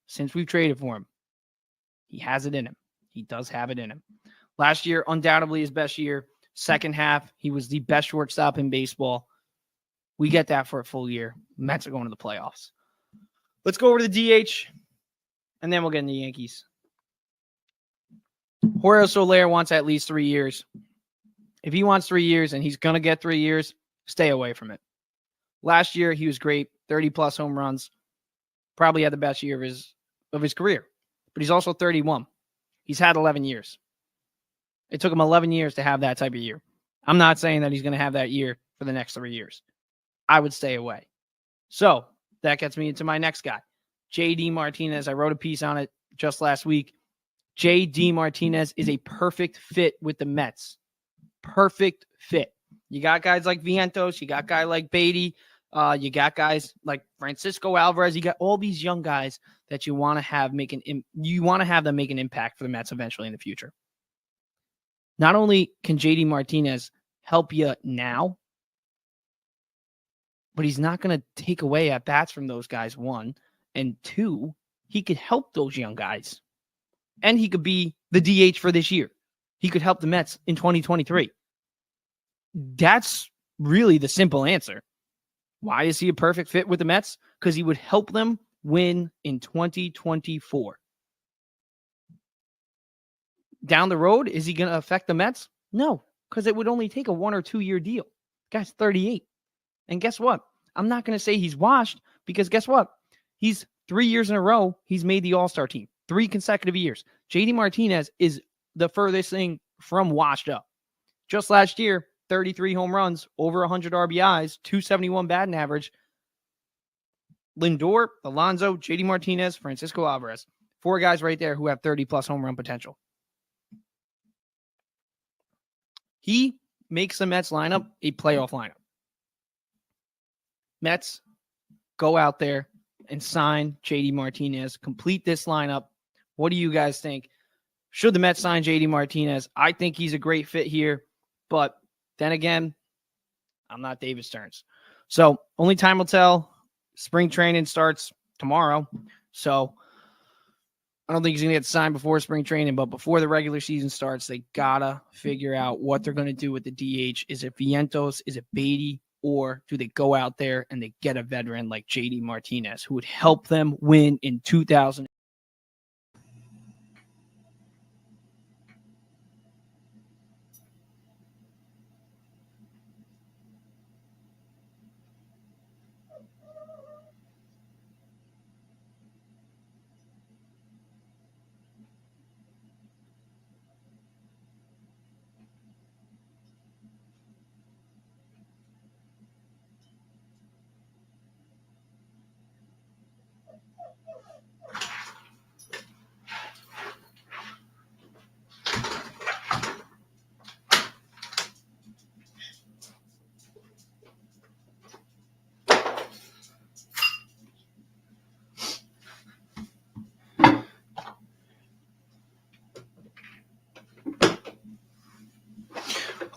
since we've traded for him. He has it in him. He does have it in him. Last year, undoubtedly his best year. Second half, he was the best shortstop in baseball. We get that for a full year. Mets are going to the playoffs. Let's go over to the DH, and then we'll get into the Yankees. Jorge Soler wants at least 3 years. If he wants 3 years and he's going to get 3 years, stay away from it. Last year, he was great, 30-plus home runs. Probably had the best year of his career. But he's also 31. He's had 11 years. It took him 11 years to have that type of year. I'm not saying that he's going to have that year for the next 3 years. I would stay away. So that gets me into my next guy, J.D. Martinez. I wrote a piece on it just last week. J.D. Martinez is a perfect fit with the Mets. Perfect fit. You got guys like Vientos. You got guys like Beatty. You got guys like Francisco Alvarez. You got all these young guys that you want to have them make an impact for the Mets eventually in the future. Not only can J.D. Martinez help you now, but he's not going to take away at bats from those guys, one. And two, he could help those young guys. And he could be the DH for this year. He could help the Mets in 2023. That's really the simple answer. Why is he a perfect fit with the Mets? Because he would help them win in 2024. Down the road, is he going to affect the Mets? No, because it would only take a 1 or 2 year deal. The guy's 38. And guess what? I'm not going to say he's washed because guess what? He's 3 years in a row. He's made the All-Star team 3 consecutive years. JD Martinez is the furthest thing from washed up. Just last year, 33 home runs, over 100 RBIs, 271 batting average. Lindor, Alonso, JD Martinez, Francisco Alvarez. 4 guys right there who have 30-plus home run potential. He makes the Mets lineup a playoff lineup. Mets, go out there and sign JD Martinez. Complete this lineup. What do you guys think? Should the Mets sign JD Martinez? I think he's a great fit here. But then again, I'm not David Stearns. So only time will tell. Spring training starts tomorrow. So I don't think he's going to get signed before spring training, but before the regular season starts, they got to figure out what they're going to do with the DH. Is it Vientos? Is it Beatty? Or do they go out there and they get a veteran like JD Martinez who would help them win in 2000?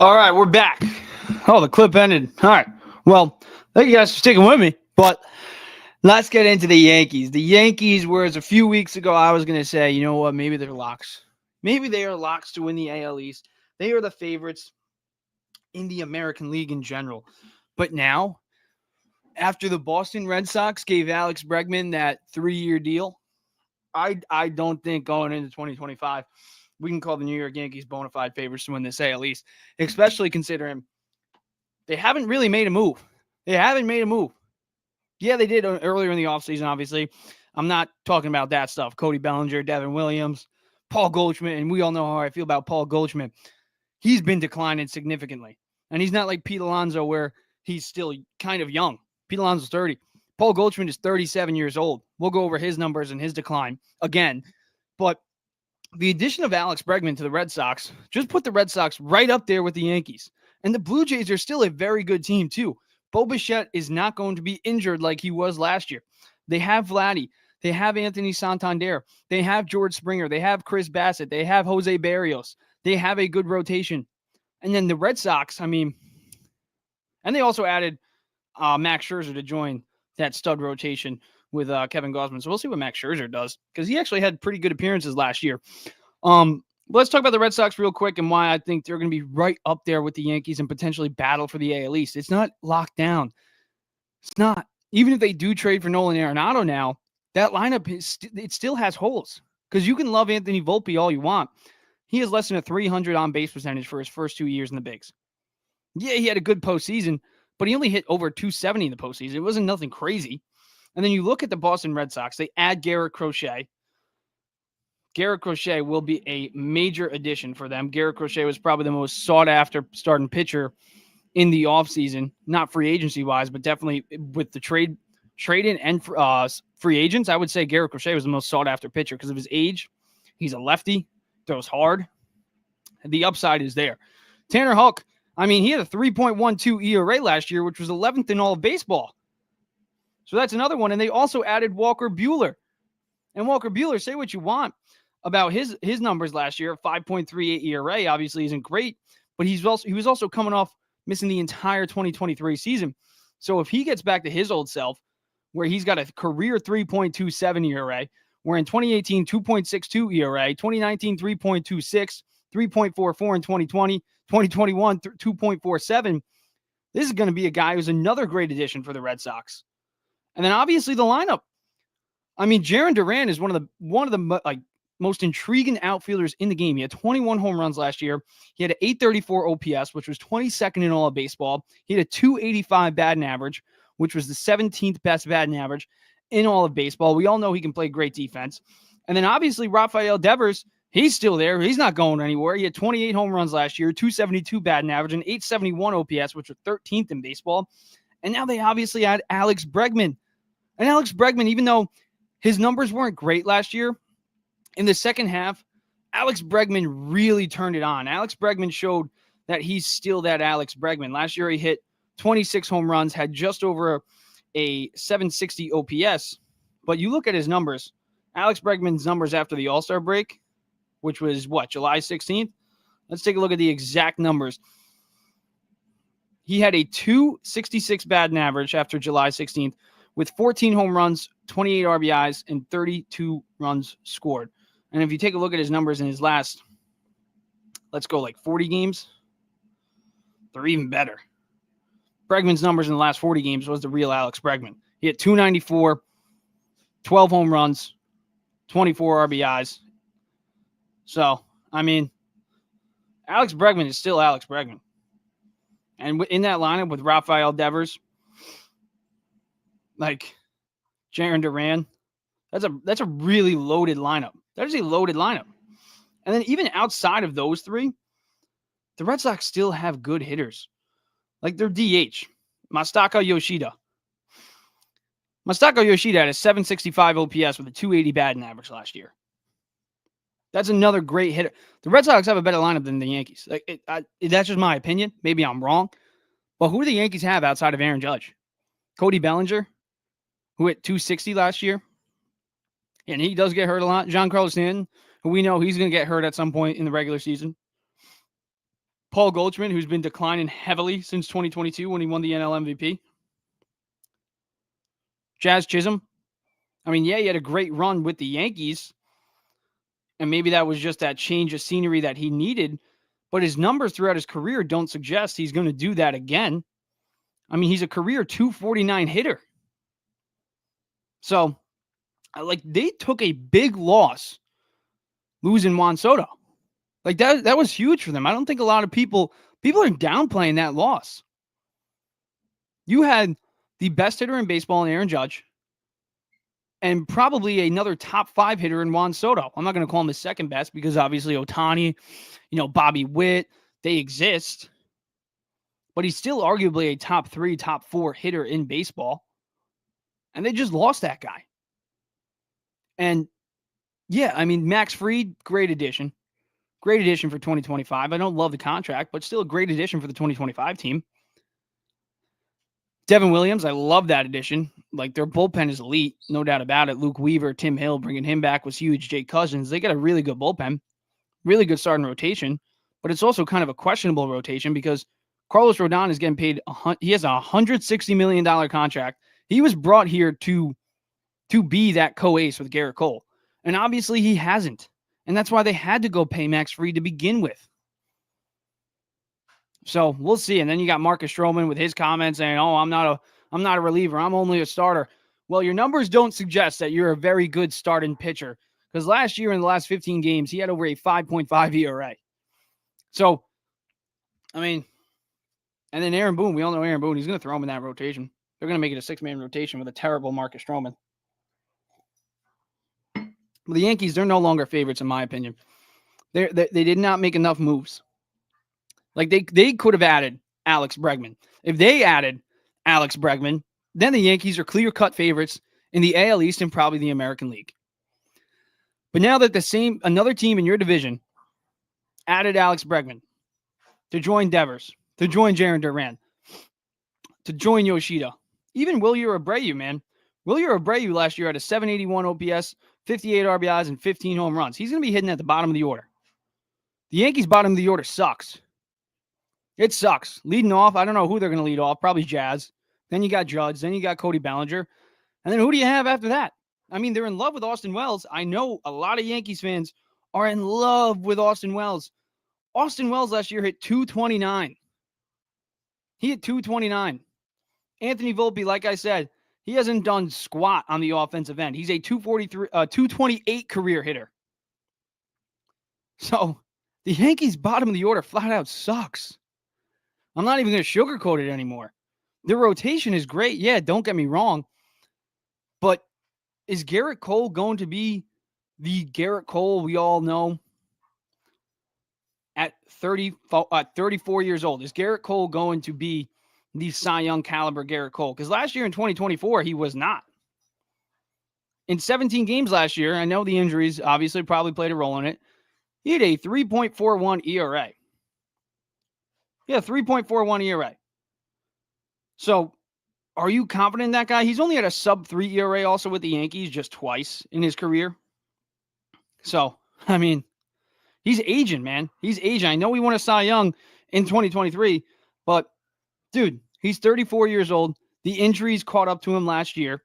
All right, we're back. Oh, the clip ended. All right. Well, thank you guys for sticking with me, but let's get into the Yankees. The Yankees, whereas a few weeks ago I was going to say, you know what, maybe they're locks. Maybe they are locks to win the AL East. They are the favorites in the American League in general. But now, after the Boston Red Sox gave Alex Bregman that 3-year deal, I don't think going into 2025, we can call the New York Yankees bona fide favorites to win this AL East, especially considering they haven't really made a move. Yeah, they did earlier in the offseason, obviously. I'm not talking about that stuff. Cody Bellinger, Devin Williams, Paul Goldschmidt, and we all know how I feel about Paul Goldschmidt. He's been declining significantly. And he's not like Pete Alonso where he's still kind of young. Pete Alonso's 30. Paul Goldschmidt is 37 years old. We'll go over his numbers and his decline again. But the addition of Alex Bregman to the Red Sox just put the Red Sox right up there with the Yankees. And the Blue Jays are still a very good team, too. Bo Bichette is not going to be injured like he was last year. They have Vladdy. They have Anthony Santander. They have George Springer. They have Chris Bassett. They have Jose Barrios. They have a good rotation. And then the Red Sox, and they also added Max Scherzer to join that stud rotation with Kevin Gausman. So we'll see what Max Scherzer does because he actually had pretty good appearances last year. Let's talk about the Red Sox real quick and why I think they're going to be right up there with the Yankees and potentially battle for the AL East. It's not locked down. It's not. Even if they do trade for Nolan Arenado now, that lineup it still has holes because you can love Anthony Volpe all you want. He has less than a 300 on-base percentage for his first 2 years in the bigs. Yeah, he had a good postseason, but he only hit over 270 in the postseason. It wasn't nothing crazy. And then you look at the Boston Red Sox. They add Garrett Crochet. Garrett Crochet will be a major addition for them. Garrett Crochet was probably the most sought-after starting pitcher in the offseason, not free agency-wise, but definitely with the trade-in and free agents. I would say Garrett Crochet was the most sought-after pitcher because of his age. He's a lefty, throws hard. The upside is there. Tanner Houck, he had a 3.12 ERA last year, which was 11th in all of baseball. So that's another one. And they also added Walker Buehler. And Walker Buehler, say what you want about his numbers last year. 5.38 ERA obviously isn't great, but he was also coming off missing the entire 2023 season. So if he gets back to his old self, where he's got a career 3.27 ERA, where in 2018, 2.62 ERA, 2019, 3.26, 3.44 in 2020, 2021, 2.47. This is going to be a guy who's another great addition for the Red Sox. And then obviously the lineup. Jarren Duran is one of the most intriguing outfielders in the game. He had 21 home runs last year. He had an 834 OPS, which was 22nd in all of baseball. He had a 285 batting average, which was the 17th best batting average in all of baseball. We all know he can play great defense. And then obviously Rafael Devers, he's still there. He's not going anywhere. He had 28 home runs last year, 272 batting average, and 871 OPS, which was 13th in baseball. And now they obviously had Alex Bregman. And Alex Bregman, even though his numbers weren't great last year, in the second half, Alex Bregman really turned it on. Alex Bregman showed that he's still that Alex Bregman. Last year, he hit 26 home runs, had just over a 760 OPS. But you look at his numbers, Alex Bregman's numbers after the All-Star break, which was what, July 16th? Let's take a look at the exact numbers. He had a 266 batting average after July 16th with 14 home runs, 28 RBIs, and 32 runs scored. And if you take a look at his numbers in his last, let's go like 40 games, they're even better. Bregman's numbers in the last 40 games was the real Alex Bregman. He had 294, 12 home runs, 24 RBIs. So, I mean, Alex Bregman is still Alex Bregman. And in that lineup with Rafael Devers, like Jaron Duran, that's a really loaded lineup. That is a loaded lineup. And then even outside of those three, the Red Sox still have good hitters. Like their DH, Masataka Yoshida. Masataka Yoshida had a 765 OPS with a 280 batting average last year. That's another great hitter. The Red Sox have a better lineup than the Yankees. That's just my opinion. Maybe I'm wrong. But who do the Yankees have outside of Aaron Judge? Cody Bellinger, who hit 260 last year. And he does get hurt a lot. Giancarlo Stanton, who we know he's going to get hurt at some point in the regular season. Paul Goldschmidt, who's been declining heavily since 2022 when he won the NL MVP. Jazz Chisholm. I mean, yeah, he had a great run with the Yankees. And maybe that was just that change of scenery that he needed. But his numbers throughout his career don't suggest he's going to do that again. I mean, he's a career 249 hitter. So, like, they took a big loss losing Juan Soto. Like, that was huge for them. I don't think a lot of people are downplaying that loss. You had the best hitter in baseball in Aaron Judge and probably another top 5 hitter in Juan Soto. I'm not going to call him the second best because obviously Ohtani, Bobby Witt, they exist. But he's still arguably a top 3, top 4 hitter in baseball. And they just lost that guy. And yeah, I mean, Max Fried, great addition. Great addition for 2025. I don't love the contract, but still a great addition for the 2025 team. Devin Williams, I love that addition. Like, their bullpen is elite, no doubt about it. Luke Weaver, Tim Hill, bringing him back was huge. Jake Cousins, they got a really good bullpen, really good starting rotation, but it's also kind of a questionable rotation because Carlos Rodon is getting paid. He has a $160 million contract. He was brought here to be that co-ace with Garrett Cole, and obviously he hasn't, and that's why they had to go pay Max Fried to begin with. So we'll see. And then you got Marcus Stroman with his comments saying, "Oh, I'm not a reliever. I'm only a starter." Well, your numbers don't suggest that you're a very good starting pitcher because last year in the last 15 games, he had over a 5.5 ERA. So, I mean, and then Aaron Boone, we all know Aaron Boone. He's going to throw him in that rotation. They're going to make it a 6-man rotation with a terrible Marcus Stroman. But the Yankees, they're no longer favorites in my opinion. They did not make enough moves. Like, they could have added Alex Bregman. If they added Alex Bregman, then the Yankees are clear-cut favorites in the AL East and probably the American League. But now that another team in your division added Alex Bregman to join Devers, to join Jaron Duran, to join Yoshida, even Wilyer Abreu, man. Wilyer Abreu last year had a 781 OPS, 58 RBIs, and 15 home runs. He's going to be hitting at the bottom of the order. The Yankees' bottom of the order sucks. It sucks. Leading off, I don't know who they're going to lead off. Probably Jazz. Then you got Judge. Then you got Cody Bellinger. And then who do you have after that? I mean, they're in love with Austin Wells. I know a lot of Yankees fans are in love with Austin Wells. Austin Wells last year hit 229. He hit 229. Anthony Volpe, like I said, he hasn't done squat on the offensive end. He's a 228 career hitter. So the Yankees' bottom of the order flat out sucks. I'm not even going to sugarcoat it anymore. Their rotation is great. Yeah, don't get me wrong. But is Garrett Cole going to be the Garrett Cole we all know at 34 years old? Is Garrett Cole going to be the Cy Young caliber Garrett Cole? Because last year in 2024, he was not. In 17 games last year, I know the injuries obviously probably played a role in it. He had a 3.41 ERA. Yeah, 3.41 ERA. So are you confident in that guy? He's only had a sub-3 ERA also with the Yankees just twice in his career. So, I mean, he's aging, man. He's aging. I know he won a Cy Young in 2023, but, dude, he's 34 years old. The injuries caught up to him last year.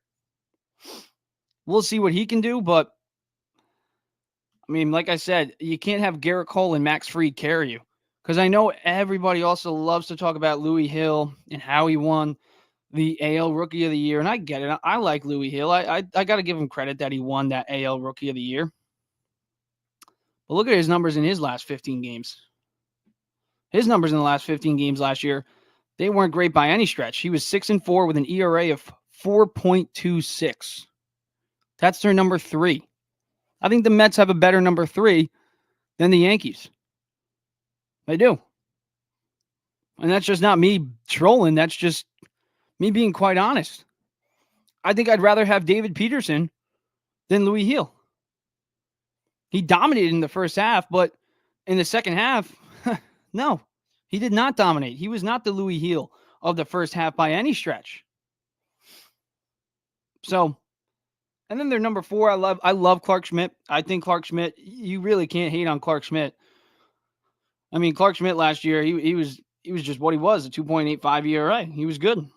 We'll see what he can do, but, I mean, like I said, you can't have Garrett Cole and Max Fried carry you. Because I know everybody also loves to talk about Louis Hill and how he won the AL Rookie of the Year, and I get it. I like Louis Hill. I got to give him credit that he won that AL Rookie of the Year. But look at his numbers in his last 15 games. His numbers in the last 15 games last year, they weren't great by any stretch. He was 6-4 with an ERA of 4.26. That's their number 3. I think the Mets have a better number 3 than the Yankees. They do. And that's just not me trolling. That's just me being quite honest. I think I'd rather have David Peterson than Louis Hill. He dominated in the first half, but in the second half, no, he did not dominate. He was not the Louis Hill of the first half by any stretch. So, and then they're number 4. I love Clark Schmidt. I think Clark Schmidt, you really can't hate on Clark Schmidt. I mean, Clark Schmidt last year, he was just what he was, a 2.85 ERA. He was good.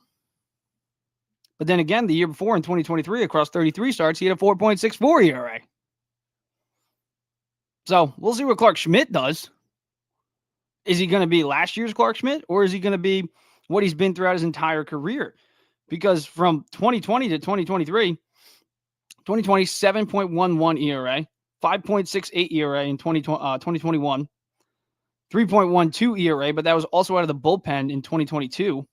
But then again, the year before in 2023, across 33 starts, he had a 4.64 ERA. So we'll see what Clark Schmidt does. Is he going to be last year's Clark Schmidt, or is he going to be what he's been throughout his entire career? Because from 2020 to 2023, 2020, 7.11 ERA, 5.68 ERA in 2021, 3.12 ERA, but that was also out of the bullpen in 2022.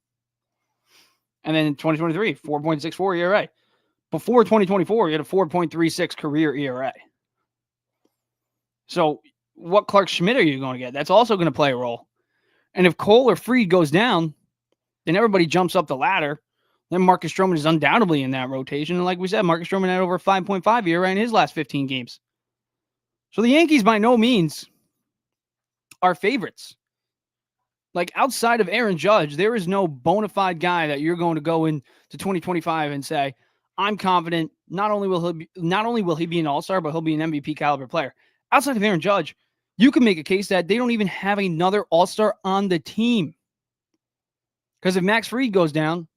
And then in 2023, 4.64 ERA. Before 2024, he had a 4.36 career ERA. So what Clark Schmidt are you going to get? That's also going to play a role. And if Cole or Fried goes down, then everybody jumps up the ladder. Then Marcus Stroman is undoubtedly in that rotation. And like we said, Marcus Stroman had over 5.5 ERA in his last 15 games. So the Yankees by no means are favorites. Like outside of Aaron Judge, there is no bona fide guy that you're going to go into 2025 and say, I'm confident not only will he be an all-star, but he'll be an MVP caliber player. Outside of Aaron Judge, you can make a case that they don't even have another all-star on the team. Because if Max Fried goes down,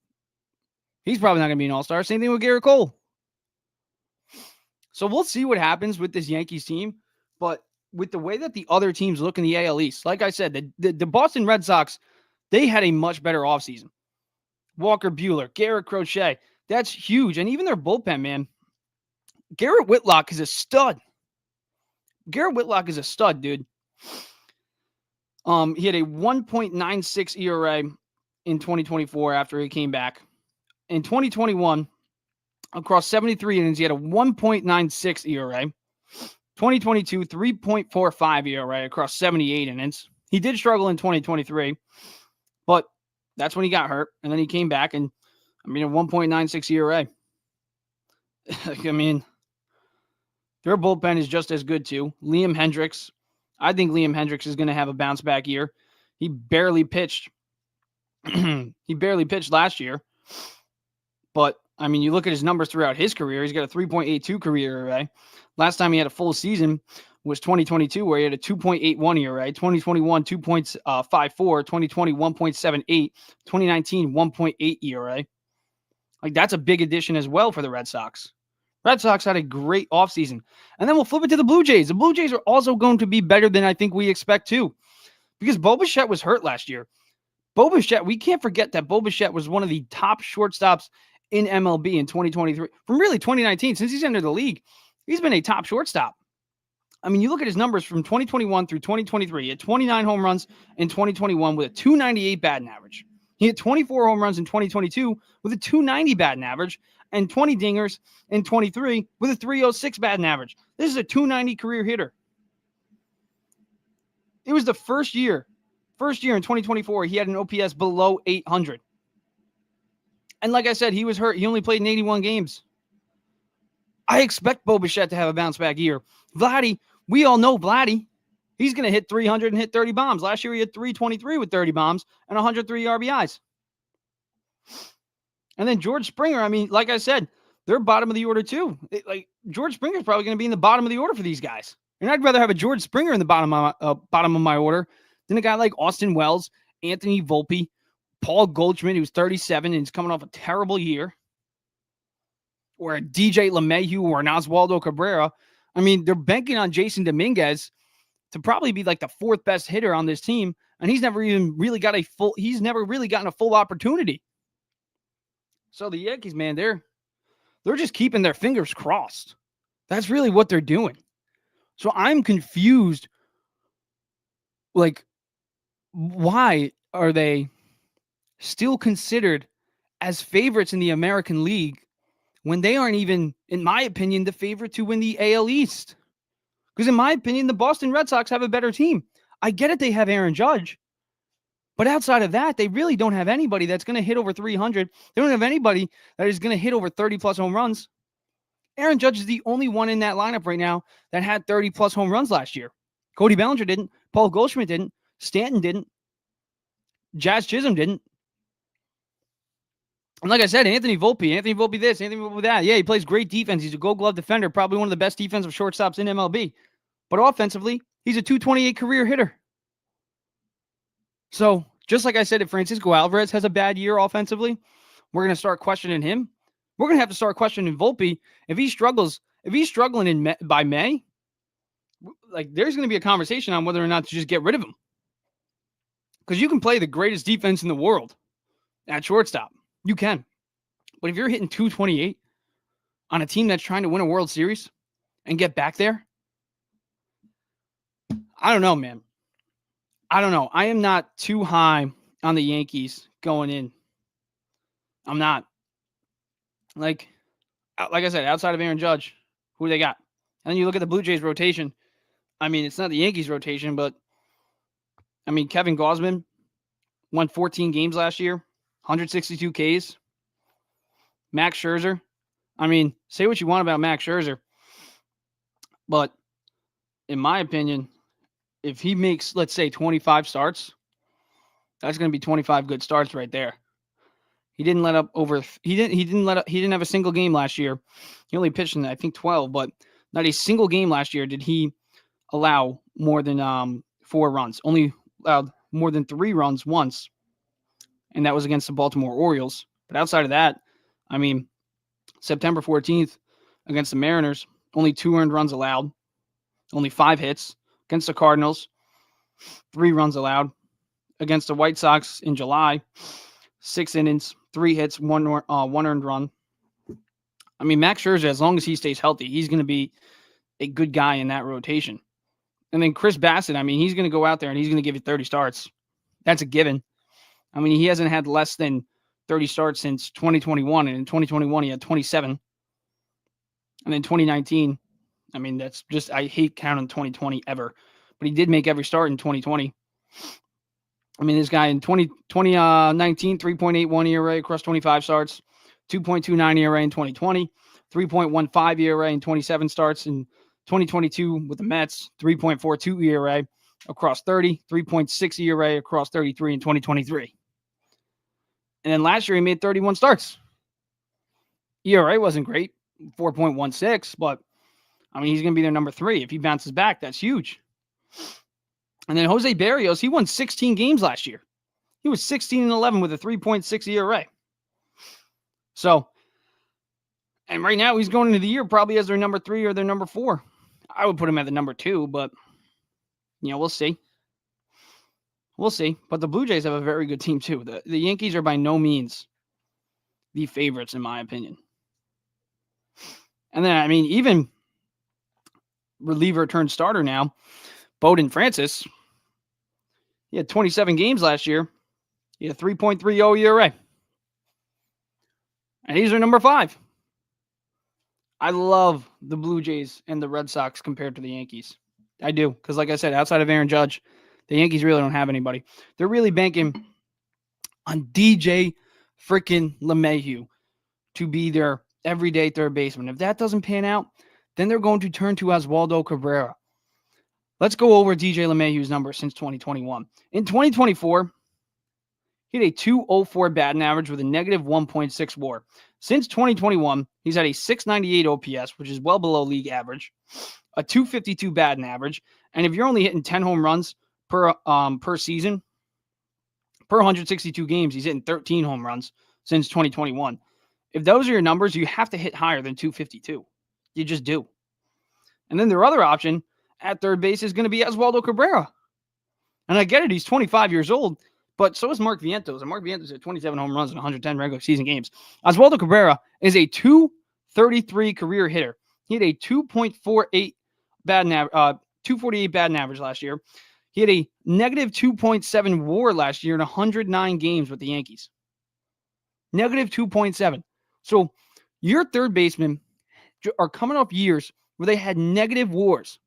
he's probably not going to be an all-star. Same thing with Garrett Cole. So we'll see what happens with this Yankees team. But with the way that the other teams look in the AL East, like I said, the Boston Red Sox, they had a much better offseason. Walker Buehler, Garrett Crochet, that's huge. And even their bullpen, man. Garrett Whitlock is a stud. Garrett Whitlock is a stud, dude. He had a 1.96 ERA in 2024 after he came back. In 2021, across 73 innings, he had a 1.96 ERA. 2022, 3.45 ERA across 78 innings. He did struggle in 2023, but that's when he got hurt. And then he came back and, a 1.96 ERA. I mean, their bullpen is just as good too. Liam Hendricks. I think Liam Hendricks is going to have a bounce back year. He barely pitched. He barely pitched last year. But, you look at his numbers throughout his career. He's got a 3.82 career ERA. Last time he had a full season was 2022, where he had a 2.81 ERA. 2021, 2.54. 2020, 1.78. 2019, 1.8 ERA. That's a big addition as well for the Red Sox. Red Sox had a great offseason. And then we'll flip it to the Blue Jays. The Blue Jays are also going to be better than I think we expect too. Because Bo Bichette was hurt last year. Bo Bichette, we can't forget that Bo Bichette was one of the top shortstops in MLB in 2023. From really 2019, since he's entered the league, he's been a top shortstop. I mean, you look at his numbers from 2021 through 2023. He had 29 home runs in 2021 with a 298 batting average. He had 24 home runs in 2022 with a 290 batting average and 20 dingers in 23 with a 306 batting average. This is a 290 career hitter. It was the first year in 2024, he had an OPS below 800. And like I said, he was hurt. He only played in 81 games. I expect Bo Bichette to have a bounce back year. Vladdy, we all know Vladdy. He's going to hit 300 and hit 30 bombs. Last year, he had 323 with 30 bombs and 103 RBIs. And then George Springer, I mean, like I said, they're bottom of the order too. George Springer's probably going to be in the bottom of the order for these guys. And I'd rather have a George Springer in the bottom of my order than a guy like Austin Wells, Anthony Volpe, Paul Goldschmidt, who's 37 and is coming off a terrible year, or a DJ LeMahieu or an Oswaldo Cabrera. I mean, they're banking on Jason Dominguez to probably be like the fourth best hitter on this team, and he's never really gotten a full opportunity. So the Yankees, man, they're just keeping their fingers crossed. That's really what they're doing. So I'm confused. Like, why are they still considered as favorites in the American League when they aren't even, in my opinion, the favorite to win the AL East? Because in my opinion, the Boston Red Sox have a better team. I get it, they have Aaron Judge. But outside of that, they really don't have anybody that's going to hit over 300. They don't have anybody that is going to hit over 30-plus home runs. Aaron Judge is the only one in that lineup right now that had 30-plus home runs last year. Cody Bellinger didn't. Paul Goldschmidt didn't. Stanton didn't. Jazz Chisholm didn't. And like I said, Anthony Volpe this, Anthony Volpe that. Yeah, he plays great defense. He's a Gold Glove defender, probably one of the best defensive shortstops in MLB. But offensively, he's a 228 career hitter. So, just like I said, if Francisco Alvarez has a bad year offensively, we're going to start questioning him. We're going to have to start questioning Volpe. If he struggles, if he's struggling by May, like there's going to be a conversation on whether or not to just get rid of him. Because you can play the greatest defense in the world at shortstop. You can. But if you're hitting 228 on a team that's trying to win a World Series and get back there, I don't know, man. I don't know. I am not too high on the Yankees going in. I'm not. Like I said, outside of Aaron Judge, who they got? And then you look at the Blue Jays rotation. I mean, it's not the Yankees rotation, but I mean, Kevin Gausman won 14 games last year, 162 Ks. Max Scherzer. I mean, say what you want about Max Scherzer, but in my opinion, if he makes, let's say, 25 starts, that's going to be 25 good starts right there. He didn't let up over. He didn't have a single game last year. He only pitched in, I think, 12, but not a single game last year did he allow more than 4 runs. Only allowed more than 3 runs once, and that was against the Baltimore Orioles. But outside of that, I mean, September 14th against the Mariners, only 2 earned runs allowed, only 5 hits. Against the Cardinals, 3 runs allowed. Against the White Sox in July, 6 innings, 3 hits, 1 earned run. I mean, Max Scherzer, as long as he stays healthy, he's going to be a good guy in that rotation. And then Chris Bassett, I mean, he's going to go out there and he's going to give you 30 starts. That's a given. I mean, he hasn't had less than 30 starts since 2021. And in 2021, he had 27. And then 2019, I mean, that's just, I hate counting 2020 ever. But he did make every start in 2020. I mean, this guy in 2019, 3.81 ERA across 25 starts, 2.29 ERA in 2020, 3.15 ERA in 27 starts in 2022 with the Mets, 3.42 ERA across 30, 3.6 ERA across 33 in 2023. And then last year he made 31 starts. ERA wasn't great, 4.16, but I mean, he's going to be their number 3. If he bounces back, that's huge. And then Jose Barrios, he won 16 games last year. He was 16-11 with a 3.6 ERA. So, and right now he's going into the year probably as their number 3 or their number 4. I would put him at the number 2, but, you know, we'll see. We'll see. But the Blue Jays have a very good team, too. The Yankees are by no means the favorites, in my opinion. And then, I mean, even reliever turned starter now, Bowden Francis. He had 27 games last year. He had a 3.30 ERA. And he's our number 5. I love the Blue Jays and the Red Sox compared to the Yankees. I do. Because like I said, outside of Aaron Judge, the Yankees really don't have anybody. They're really banking on DJ freaking LeMahieu to be their everyday third baseman. If that doesn't pan out, then they're going to turn to Oswaldo Cabrera. Let's go over DJ LeMahieu's numbers since 2021. In 2024, he had a 2.04 batting average with a negative 1.6 WAR. Since 2021, he's had a 698 OPS, which is well below league average, a 252 batting average, and if you're only hitting 10 home runs per season, per 162 games, he's hitting 13 home runs since 2021. If those are your numbers, you have to hit higher than 252. You just do. And then their other option at third base is going to be Oswaldo Cabrera. And I get it, he's 25 years old, but so is Mark Vientos. And Mark Vientos had 27 home runs in 110 regular season games. Oswaldo Cabrera is a 233 career hitter. He had a 2.48 batting average, 248 batting average last year. He had a negative 2.7 WAR last year in 109 games with the Yankees. Negative 2.7. So your third basemen are coming off years where they had negative WARs.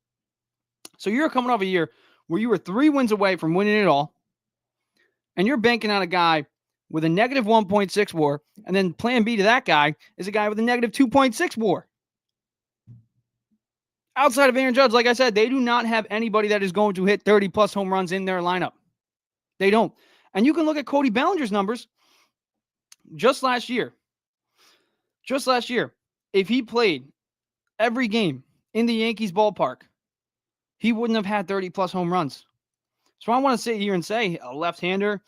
So you're coming off a year where you were 3 wins away from winning it all, and you're banking on a guy with a negative 1.6 WAR, and then plan B to that guy is a guy with a negative 2.6 WAR. Outside of Aaron Judge, like I said, they do not have anybody that is going to hit 30-plus home runs in their lineup. They don't. And you can look at Cody Bellinger's numbers just last year. If he played every game in the Yankees ballpark, he wouldn't have had 30-plus home runs. So I want to sit here and say a left-hander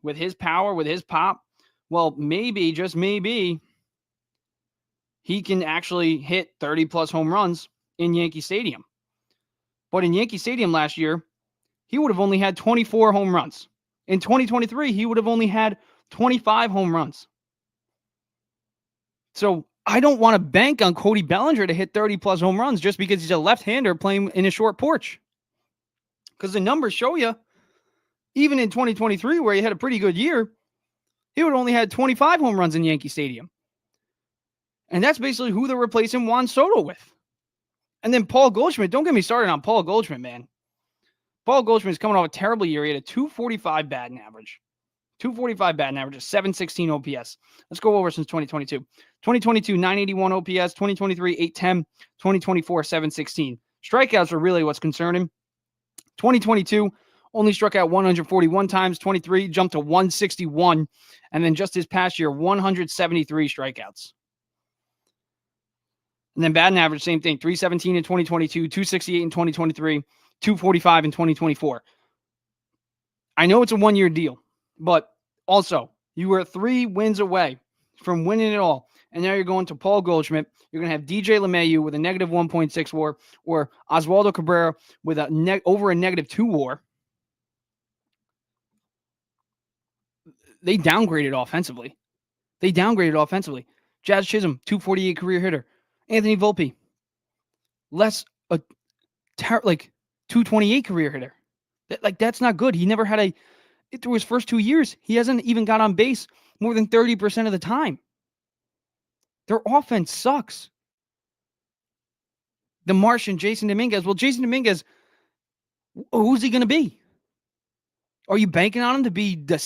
with his power, with his pop, well, maybe, just maybe, he can actually hit 30-plus home runs in Yankee Stadium. But in Yankee Stadium last year, he would have only had 24 home runs. In 2023, he would have only had 25 home runs. So I don't want to bank on Cody Bellinger to hit 30-plus home runs just because he's a left-hander playing in a short porch. Because the numbers show you, even in 2023, where he had a pretty good year, he would have only had 25 home runs in Yankee Stadium. And that's basically who they're replacing Juan Soto with. And then Paul Goldschmidt, don't get me started on Paul Goldschmidt, man. Paul Goldschmidt is coming off a terrible year. He had a 245 batting average. 245 batting average, a 716 OPS. Let's go over since 2022. 2022, 981 OPS. 2023, 810. 2024, 716. Strikeouts are really what's concerning. 2022, only struck out 141 times. 23 jumped to 161. And then just this past year, 173 strikeouts. And then batting average, same thing. 317 in 2022, 268 in 2023, 245 in 2024. I know it's a one-year deal, but also you were 3 wins away from winning it all. And now you're going to Paul Goldschmidt. You're going to have DJ LeMahieu with a negative 1.6 WAR, or Oswaldo Cabrera with over a negative 2 WAR. They downgraded offensively. Jazz Chisholm, 248 career hitter. Anthony Volpe, less a 228 career hitter. That's not good. He never had through his first 2 years, he hasn't even got on base more than 30% of the time. Their offense sucks. The Martian, Jason Dominguez. Well, Jason Dominguez, who's he going to be? Are you banking on him to be the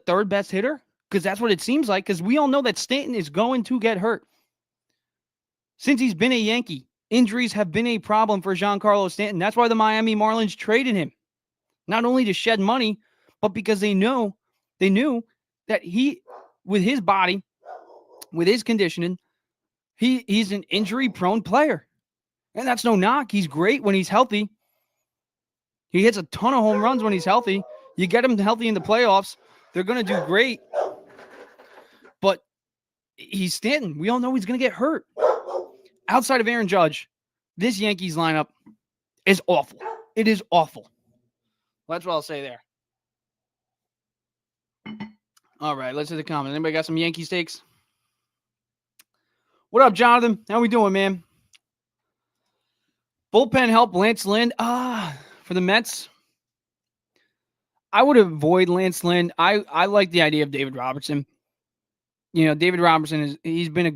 third best hitter? Because that's what it seems like, because we all know that Stanton is going to get hurt. Since he's been a Yankee, injuries have been a problem for Giancarlo Stanton. That's why the Miami Marlins traded him. Not only to shed money, but because they knew that he, with his body, with his conditioning, he's an injury-prone player. And that's no knock. He's great when he's healthy. He hits a ton of home runs when he's healthy. You get him healthy in the playoffs, they're going to do great. But he's Stanton. We all know he's going to get hurt. Outside of Aaron Judge, this Yankees lineup is awful. It is awful. That's what I'll say there. All right, let's hit the comments. Anybody got some Yankees takes? What up, Jonathan? How we doing, man? Bullpen help, Lance Lynn. For the Mets, I would avoid Lance Lynn. I like the idea of David Robertson. David Robertson he's been a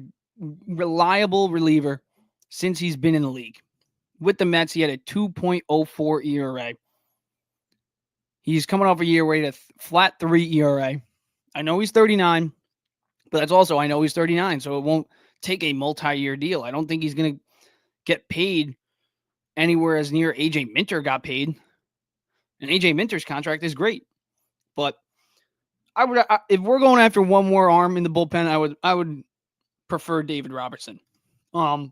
reliable reliever since he's been in the league. With the Mets, he had a 2.04 ERA. He's coming off a year where he had a flat 3 ERA. I know he's 39, but that's also I know he's 39, so it won't take a multi-year deal. I don't think he's going to get paid anywhere as near AJ Minter got paid. And AJ Minter's contract is great. But if we're going after one more arm in the bullpen, I would prefer David Robertson. But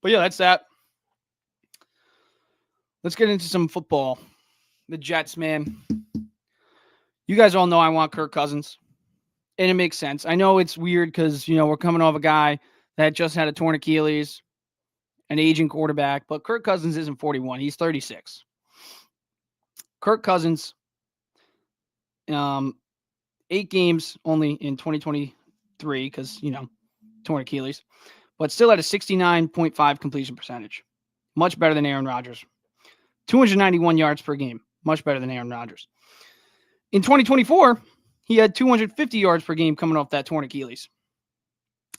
yeah, that's that. Let's get into some football. The Jets, man. You guys all know I want Kirk Cousins. And it makes sense. I know it's weird because, we're coming off a guy that just had a torn Achilles, an aging quarterback, but Kirk Cousins isn't 41. He's 36. Kirk Cousins, 8 games only in 2023 because, torn Achilles, but still at a 69.5 completion percentage. Much better than Aaron Rodgers. 291 yards per game. Much better than Aaron Rodgers. In 2024, he had 250 yards per game coming off that torn Achilles.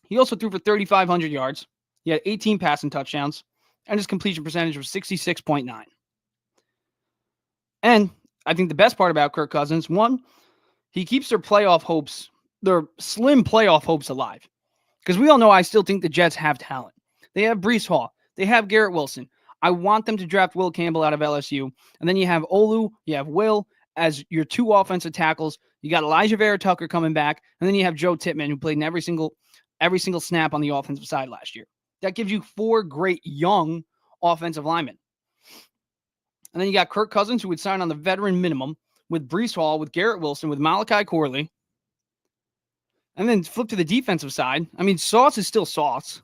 He also threw for 3,500 yards. He had 18 passing touchdowns, and his completion percentage was 66.9. And I think the best part about Kirk Cousins, one, he keeps their slim playoff hopes alive. Because we all know I still think the Jets have talent. They have Breece Hall. They have Garrett Wilson. I want them to draft Will Campbell out of LSU. And then you have Olu, you have Will as your 2 offensive tackles. You got Elijah Vera Tucker coming back. And then you have Joe Tippmann, who played in every single snap on the offensive side last year. That gives you 4 great young offensive linemen. And then you got Kirk Cousins, who would sign on the veteran minimum with Breece Hall, with Garrett Wilson, with Malachi Corley. And then flip to the defensive side. I mean, Sauce is still Sauce.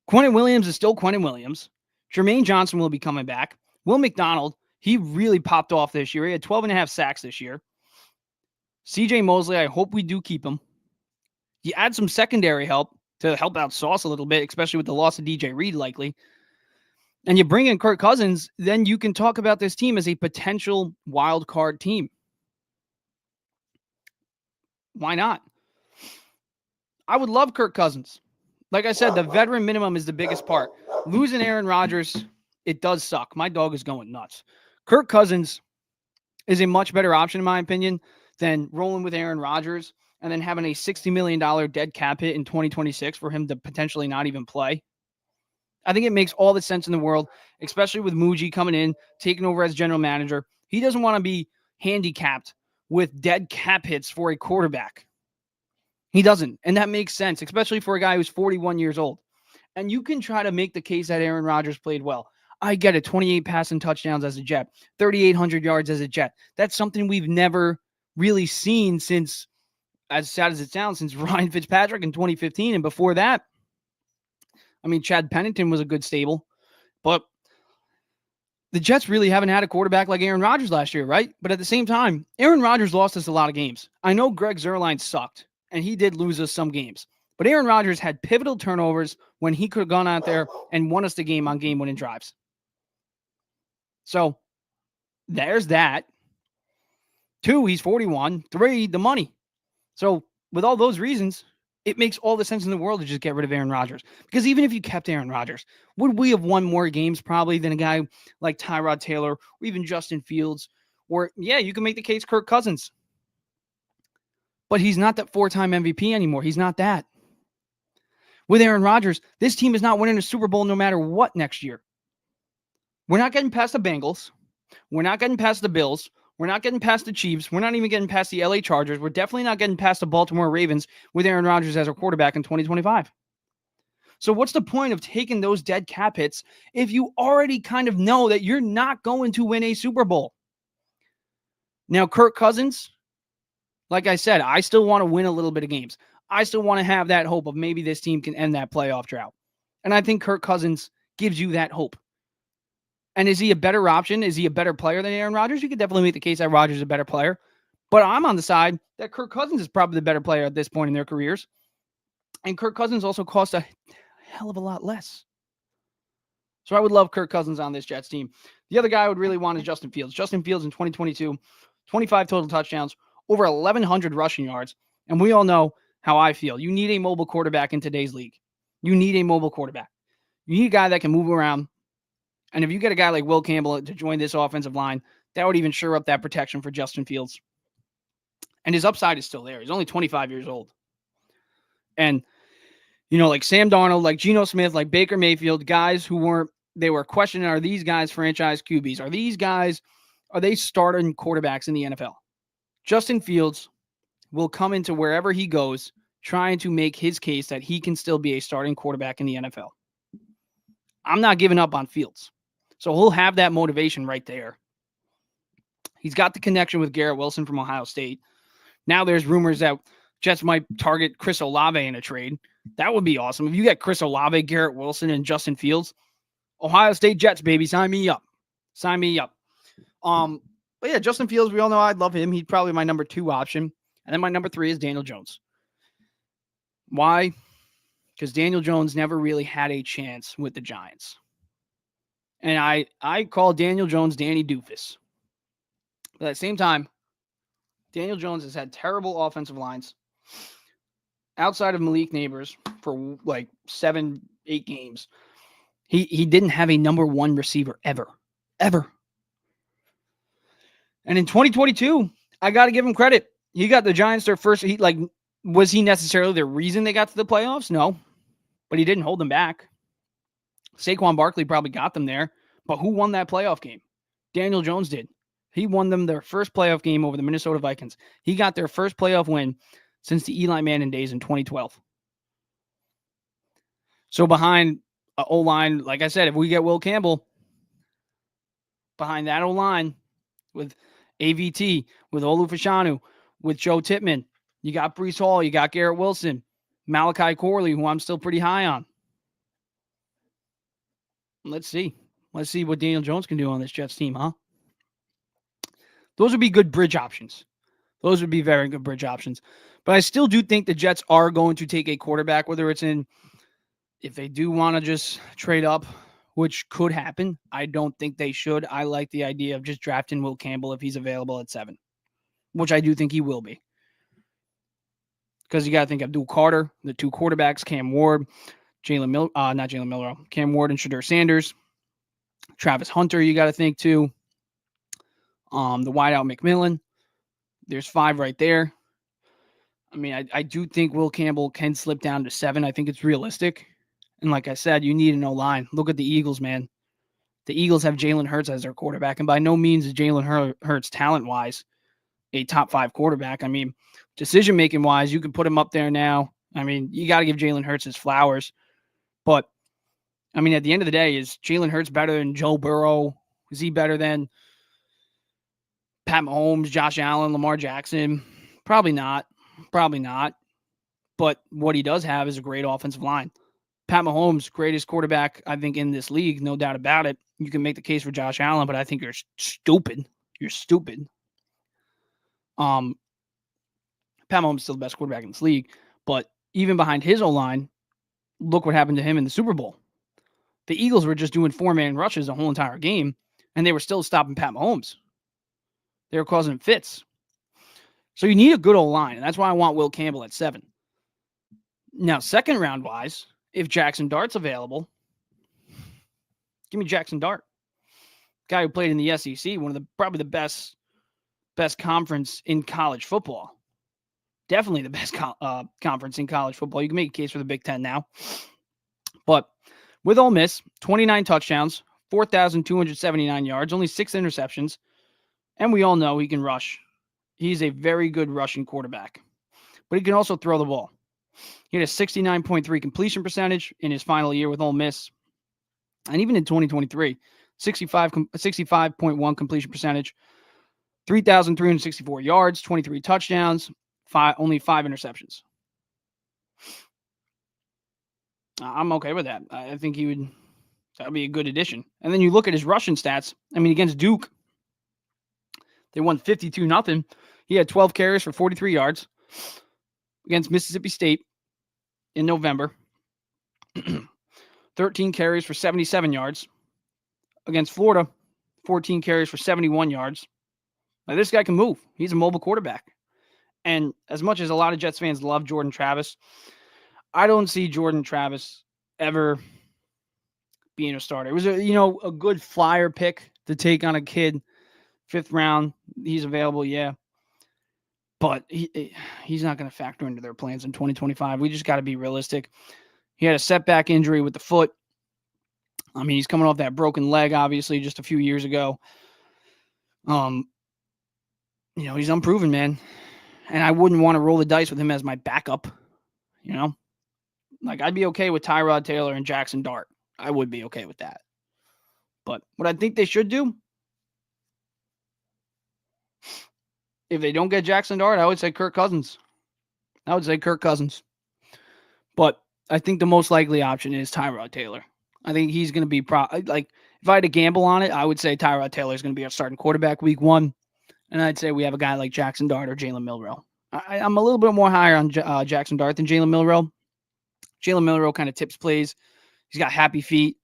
Quentin Williams is still Quentin Williams. Jermaine Johnson will be coming back. Will McDonald, he really popped off this year. He had 12.5 sacks this year. CJ Mosley, I hope we do keep him. You add some secondary help to help out Sauce a little bit, especially with the loss of DJ Reed likely. And you bring in Kirk Cousins, then you can talk about this team as a potential wild card team. Why not? I would love Kirk Cousins. Like I said, the veteran minimum is the biggest part. Losing Aaron Rodgers, it does suck. My dog is going nuts. Kirk Cousins is a much better option, in my opinion, than rolling with Aaron Rodgers and then having a $60 million dead cap hit in 2026 for him to potentially not even play. I think it makes all the sense in the world, especially with Muji coming in, taking over as general manager. He doesn't want to be handicapped with dead cap hits for a quarterback. He doesn't. And that makes sense, especially for a guy who's 41 years old. And you can try to make the case that Aaron Rodgers played well. I get it. 28 passing touchdowns as a Jet, 3,800 yards as a Jet. That's something we've never really seen since, as sad as it sounds, since Ryan Fitzpatrick in 2015. And before that, I mean, Chad Pennington was a good stable. But the Jets really haven't had a quarterback like Aaron Rodgers last year, right? But at the same time, Aaron Rodgers lost us a lot of games. I know Greg Zuerlein sucked, and he did lose us some games. But Aaron Rodgers had pivotal turnovers when he could have gone out there and won us the game on game-winning drives. So there's that. 2, he's 41. 3, the money. So with all those reasons, it makes all the sense in the world to just get rid of Aaron Rodgers. Because even if you kept Aaron Rodgers, would we have won more games probably than a guy like Tyrod Taylor or even Justin Fields? Or, yeah, you can make the case Kirk Cousins. But he's not that 4-time MVP anymore. He's not that. With Aaron Rodgers, this team is not winning a Super Bowl no matter what next year. We're not getting past the Bengals. We're not getting past the Bills. We're not getting past the Chiefs. We're not even getting past the LA Chargers. We're definitely not getting past the Baltimore Ravens with Aaron Rodgers as our quarterback in 2025. So what's the point of taking those dead cap hits if you already kind of know that you're not going to win a Super Bowl? Now, Kirk Cousins, like I said, I still want to win a little bit of games. I still want to have that hope of maybe this team can end that playoff drought. And I think Kirk Cousins gives you that hope. And is he a better option? Is he a better player than Aaron Rodgers? You could definitely make the case that Rodgers is a better player. But I'm on the side that Kirk Cousins is probably the better player at this point in their careers. And Kirk Cousins also costs a hell of a lot less. So I would love Kirk Cousins on this Jets team. The other guy I would really want is Justin Fields. Justin Fields in 2022, 25 total touchdowns, over 1,100 rushing yards. And we all know how I feel. You need a mobile quarterback in today's league. You need a mobile quarterback. You need a guy that can move around. And if you get a guy like Will Campbell to join this offensive line, that would even shore up that protection for Justin Fields. And his upside is still there. He's only 25 years old. And, like Sam Darnold, like Geno Smith, like Baker Mayfield, guys who were questioning, are these guys franchise QBs? Are they starting quarterbacks in the NFL? Justin Fields will come into wherever he goes trying to make his case that he can still be a starting quarterback in the NFL. I'm not giving up on Fields. So he'll have that motivation right there. He's got the connection with Garrett Wilson from Ohio State. Now there's rumors that Jets might target Chris Olave in a trade. That would be awesome. If you get Chris Olave, Garrett Wilson, and Justin Fields, Ohio State Jets, baby, sign me up. Sign me up. But yeah, Justin Fields, we all know I'd love him. He's probably my number 2 option. And then my number 3 is Daniel Jones. Why? Because Daniel Jones never really had a chance with the Giants. And I call Daniel Jones Danny Doofus. But at the same time, Daniel Jones has had terrible offensive lines outside of Malik Neighbors for like 7-8 games. He didn't have a number 1 receiver ever. And in 2022, I got to give him credit. He got the Giants their first. Was he necessarily the reason they got to the playoffs? No, but he didn't hold them back. Saquon Barkley probably got them there, but who won that playoff game? Daniel Jones did. He won them their first playoff game over the Minnesota Vikings. He got their first playoff win since the Eli Manning days in 2012. So behind O-line, like I said, if we get Will Campbell, behind that O-line with AVT, with Olu Fashanu, with Joe Tippmann, you got Breece Hall, you got Garrett Wilson, Malachi Corley, who I'm still pretty high on. Let's see. Let's see what Daniel Jones can do on this Jets team, huh? Those would be good bridge options. Those would be very good bridge options. But I still do think the Jets are going to take a quarterback, whether it's if they do want to just trade up, which could happen. I don't think they should. I like the idea of just drafting Will Campbell if he's available at 7, which I do think he will be. Because you got to think Abdul Carter, the 2 quarterbacks, Cam Ward, Cam Ward and Shedeur Sanders, Travis Hunter, you got to think too. The wideout McMillan. There's 5 right there. I mean, I do think Will Campbell can slip down to 7. I think it's realistic. And like I said, you need an O-line. Look at the Eagles, man. The Eagles have Jalen Hurts as their quarterback. And by no means is Jalen Hurts talent-wise a top 5 quarterback. I mean, decision-making wise, you can put him up there now. I mean, you got to give Jalen Hurts his flowers. But, I mean, at the end of the day, is Jalen Hurts better than Joe Burrow? Is he better than Pat Mahomes, Josh Allen, Lamar Jackson? Probably not. But what he does have is a great offensive line. Pat Mahomes, greatest quarterback, I think, in this league, no doubt about it. You can make the case for Josh Allen, but I think you're stupid. You're stupid. Pat Mahomes is still the best quarterback in this league, but even behind his O-line, look what happened to him in the Super Bowl. The Eagles were just doing 4-man rushes the whole entire game, and they were still stopping Pat Mahomes. They were causing fits. So you need a good O-line, and that's why I want Will Campbell at 7. Now, second round wise, if Jaxson Dart's available, give me Jaxson Dart. Guy who played in the SEC, probably the best conference in college football. Definitely the best conference in college football. You can make a case for the Big Ten now. But with Ole Miss, 29 touchdowns, 4,279 yards, only 6 interceptions. And we all know he can rush. He's a very good rushing quarterback. But he can also throw the ball. He had a 69.3 completion percentage in his final year with Ole Miss. And even in 2023, 65.1 completion percentage, 3,364 yards, 23 touchdowns, only 5 interceptions. I'm okay with that. I think that would be a good addition. And then you look at his rushing stats. I mean, against Duke, they won 52-0. He had 12 carries for 43 yards. Against Mississippi State in November, 13 carries for 77 yards. against Florida, 14 carries for 71 yards. Now, this guy can move. He's a mobile quarterback. And as much as a lot of Jets fans love Jordan Travis, I don't see Jordan Travis ever being a starter. It was a good flyer pick to take on a kid, 5th round. He's available, yeah. But he's not going to factor into their plans in 2025. We just got to be realistic. He had a setback injury with the foot. I mean, he's coming off that broken leg, obviously, just a few years ago. He's unproven, man. And I wouldn't want to roll the dice with him as my backup. Like, I'd be okay with Tyrod Taylor and Jaxson Dart. I would be okay with that. But what I think they should do, if they don't get Jaxson Dart, I would say Kirk Cousins. But I think the most likely option is Tyrod Taylor. I think he's going to be if I had to gamble on it, I would say Tyrod Taylor is going to be our starting quarterback week 1. And I'd say we have a guy like Jaxson Dart or Jalen Milroe. I'm a little bit more higher on Jaxson Dart than Jalen Milroe. Jalen Milroe kind of tips plays. He's got happy feet.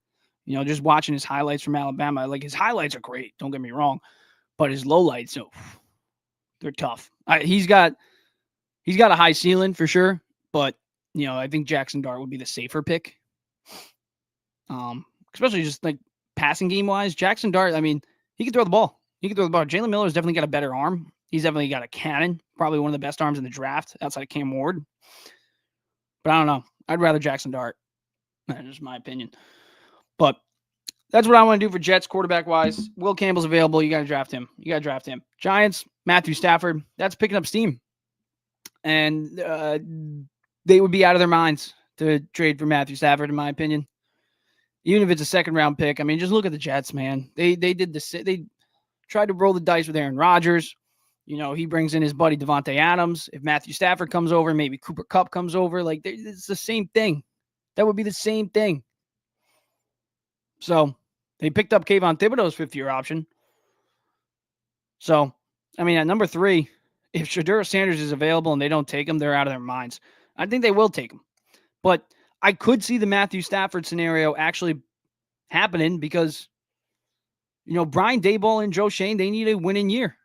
Just watching his highlights from Alabama, like his highlights are great. Don't get me wrong, but his lowlights, they're tough. He's got a high ceiling for sure, but I think Jaxson Dart would be the safer pick. Especially just like passing game wise, Jaxson Dart. I mean, he can throw the ball. Jalen Miller's definitely got a better arm. He's definitely got a cannon. Probably one of the best arms in the draft outside of Cam Ward. But I don't know. I'd rather Jaxson Dart. That's just my opinion. But that's what I want to do for Jets quarterback-wise. Will Campbell's available. You got to draft him. Giants, Matthew Stafford. That's picking up steam. And they would be out of their minds to trade for Matthew Stafford, in my opinion. Even if it's a second-round pick. I mean, just look at the Jets, man. They did this. They tried to roll the dice with Aaron Rodgers. He brings in his buddy Devontae Adams. If Matthew Stafford comes over, maybe Cooper Kupp comes over. Like, it's the same thing. That would be the same thing. So they picked up Kayvon Thibodeau's 5th-year option. So, I mean, at number 3, if Shedeur Sanders is available and they don't take him, they're out of their minds. I think they will take him. But I could see the Matthew Stafford scenario actually happening because, Brian Daboll and Joe Shane, they need a winning year.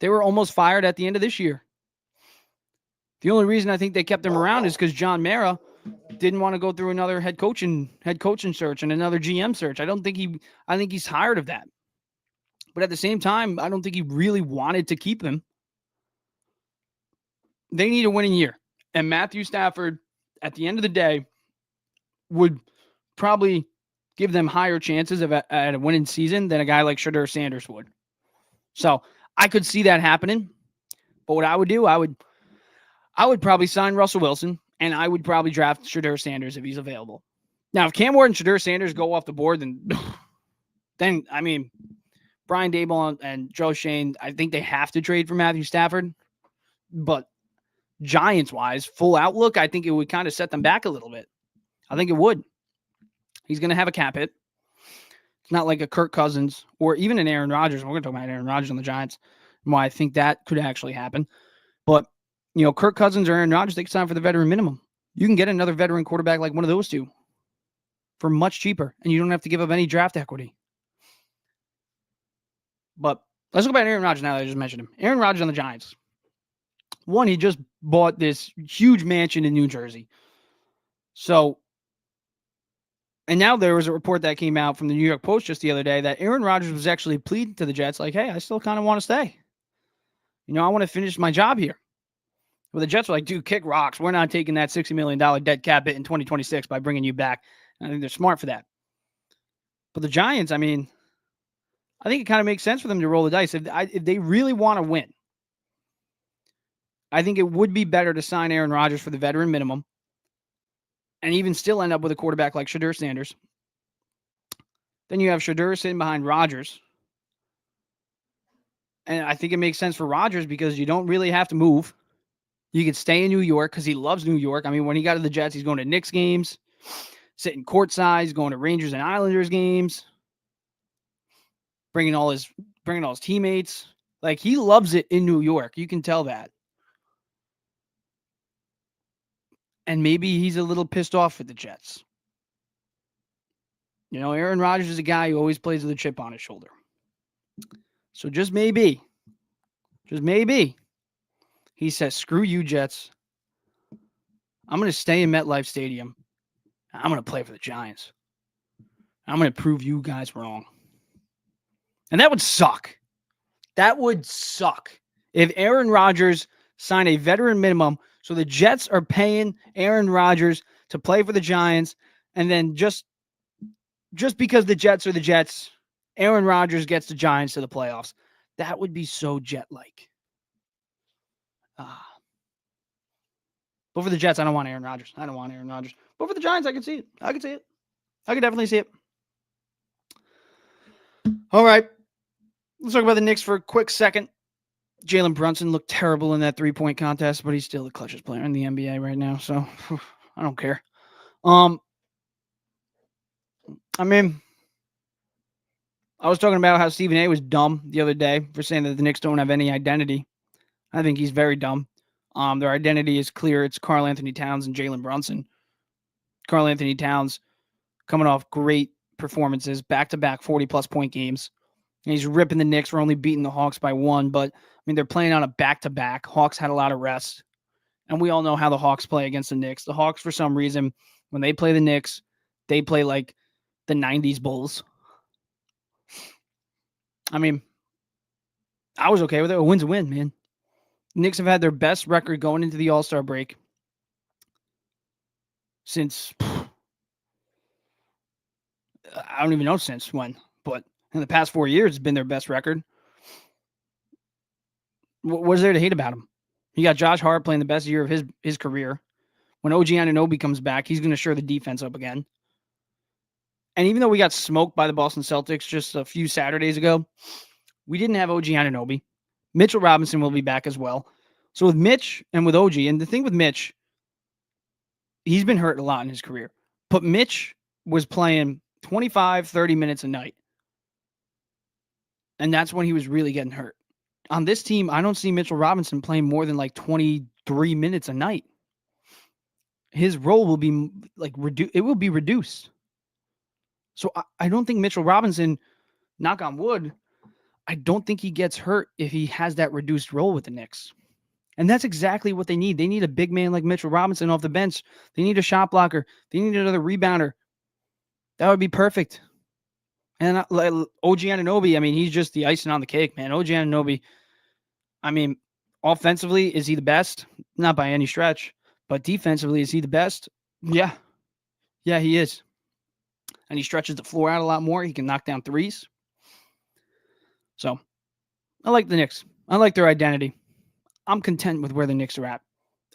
They were almost fired at the end of this year. The only reason I think they kept him around is because John Mara didn't want to go through another head coaching search and another GM search. I think he's tired of that. But at the same time, I don't think he really wanted to keep him. They need a winning year. And Matthew Stafford, at the end of the day, would probably give them higher chances at a winning season than a guy like Shedeur Sanders would. So I could see that happening. But what I would do, I would probably sign Russell Wilson, and I would probably draft Shedeur Sanders if he's available. Now, if Cam Ward and Shedeur Sanders go off the board, then I mean, Brian Daboll and Joe Shane, I think they have to trade for Matthew Stafford. But Giants-wise, full outlook, I think it would kind of set them back a little bit. I think it would. He's going to have a cap hit. It's not like a Kirk Cousins or even an Aaron Rodgers. We're going to talk about Aaron Rodgers on the Giants and why I think that could actually happen. But, Kirk Cousins or Aaron Rodgers, they can sign for the veteran minimum. You can get another veteran quarterback like one of those two for much cheaper, and you don't have to give up any draft equity. But let's talk about Aaron Rodgers now that I just mentioned him. Aaron Rodgers on the Giants. One, he just bought this huge mansion in New Jersey. So, and now there was a report that came out from the New York Post just the other day that Aaron Rodgers was actually pleading to the Jets like, hey, I still kind of want to stay. I want to finish my job here. Well, the Jets were like, dude, kick rocks. We're not taking that $60 million dead cap hit in 2026 by bringing you back. And I think they're smart for that. But the Giants, I mean, I think it kind of makes sense for them to roll the dice. If they really want to win, I think it would be better to sign Aaron Rodgers for the veteran minimum and even still end up with a quarterback like Shedeur Sanders. Then you have Shedeur sitting behind Rodgers. And I think it makes sense for Rodgers because you don't really have to move. You can stay in New York because he loves New York. I mean, when he got to the Jets, he's going to Knicks games, sitting courtside, he's going to Rangers and Islanders games, bringing all his teammates. Like, he loves it in New York. You can tell that. And maybe he's a little pissed off with the Jets. You know, Aaron Rodgers is a guy who always plays with a chip on his shoulder. So just maybe, he says, screw you, Jets. I'm going to stay in MetLife Stadium. I'm going to play for the Giants. I'm going to prove you guys wrong. And that would suck. That would suck if Aaron Rodgers signed a veteran minimum. So the Jets are paying Aaron Rodgers to play for the Giants. And then just because the Jets are the Jets, Aaron Rodgers gets the Giants to the playoffs. That would be so Jet-like. But for the Jets, I don't want Aaron Rodgers. But for the Giants, I can see it. I can definitely see it. All right. Let's talk about the Knicks for a quick second. Jalen Brunson looked terrible in that three-point contest, but he's still the clutchest player in the NBA right now, so I don't care. I was talking about how Stephen A. was dumb the other day for saying that the Knicks don't have any identity. I think he's very dumb. Their identity is clear. It's Karl Anthony Towns and Jalen Brunson. Karl Anthony Towns coming off great performances, back-to-back 40-plus point games. And he's ripping the Knicks. We're only beating the Hawks by 1, but, they're playing on a back-to-back. Hawks had a lot of rest. And we all know how the Hawks play against the Knicks. The Hawks, for some reason, when they play the Knicks, they play like the 90s Bulls. I was okay with it. A win's a win, man. The Knicks have had their best record going into the All-Star break since, I don't even know since when, but in the past 4 years, it's been their best record. What is there to hate about him? You got Josh Hart playing the best year of his career. When OG Anunoby comes back, he's going to shore the defense up again. And even though we got smoked by the Boston Celtics just a few Saturdays ago, we didn't have OG Anunoby. Mitchell Robinson will be back as well. So with Mitch and with OG, and the thing with Mitch, he's been hurt a lot in his career. But Mitch was playing 25, 30 minutes a night. And that's when he was really getting hurt. On this team, I don't see Mitchell Robinson playing more than like 23 minutes a night. His role will be like it will be reduced. So I don't think Mitchell Robinson, knock on wood, I don't think he gets hurt if he has that reduced role with the Knicks. And that's exactly what they need. They need a big man like Mitchell Robinson off the bench. They need a shot blocker. They need another rebounder. That would be perfect. And OG Anunoby, he's just the icing on the cake, man. OG Anunoby, offensively, is he the best? Not by any stretch. But defensively, is he the best? Yeah. Yeah, he is. And he stretches the floor out a lot more. He can knock down threes. So, I like the Knicks. I like their identity. I'm content with where the Knicks are at.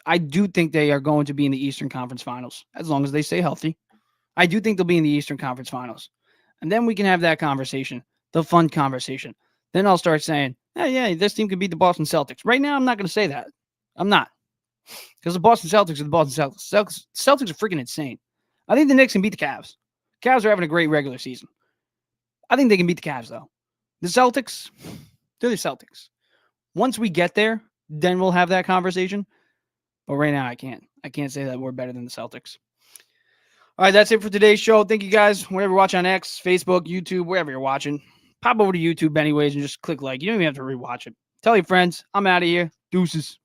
I do think they are going to be in the Eastern Conference Finals, as long as they stay healthy. I do think they'll be in the Eastern Conference Finals. And then we can have that conversation, the fun conversation. Then I'll start saying, hey, yeah, this team could beat the Boston Celtics. Right now, I'm not going to say that. I'm not. Because the Boston Celtics are the Boston Celtics. Celtics are freaking insane. I think the Knicks can beat the Cavs. Cavs are having a great regular season. I think they can beat the Cavs, though. The Celtics, they're the Celtics. Once we get there, then we'll have that conversation. But right now, I can't. I can't say that we're better than the Celtics. All right, that's it for today's show. Thank you guys. Wherever you watch on X, Facebook, YouTube, wherever you're watching, pop over to YouTube anyways and just click like. You don't even have to rewatch it. Tell your friends. I'm out of here. Deuces.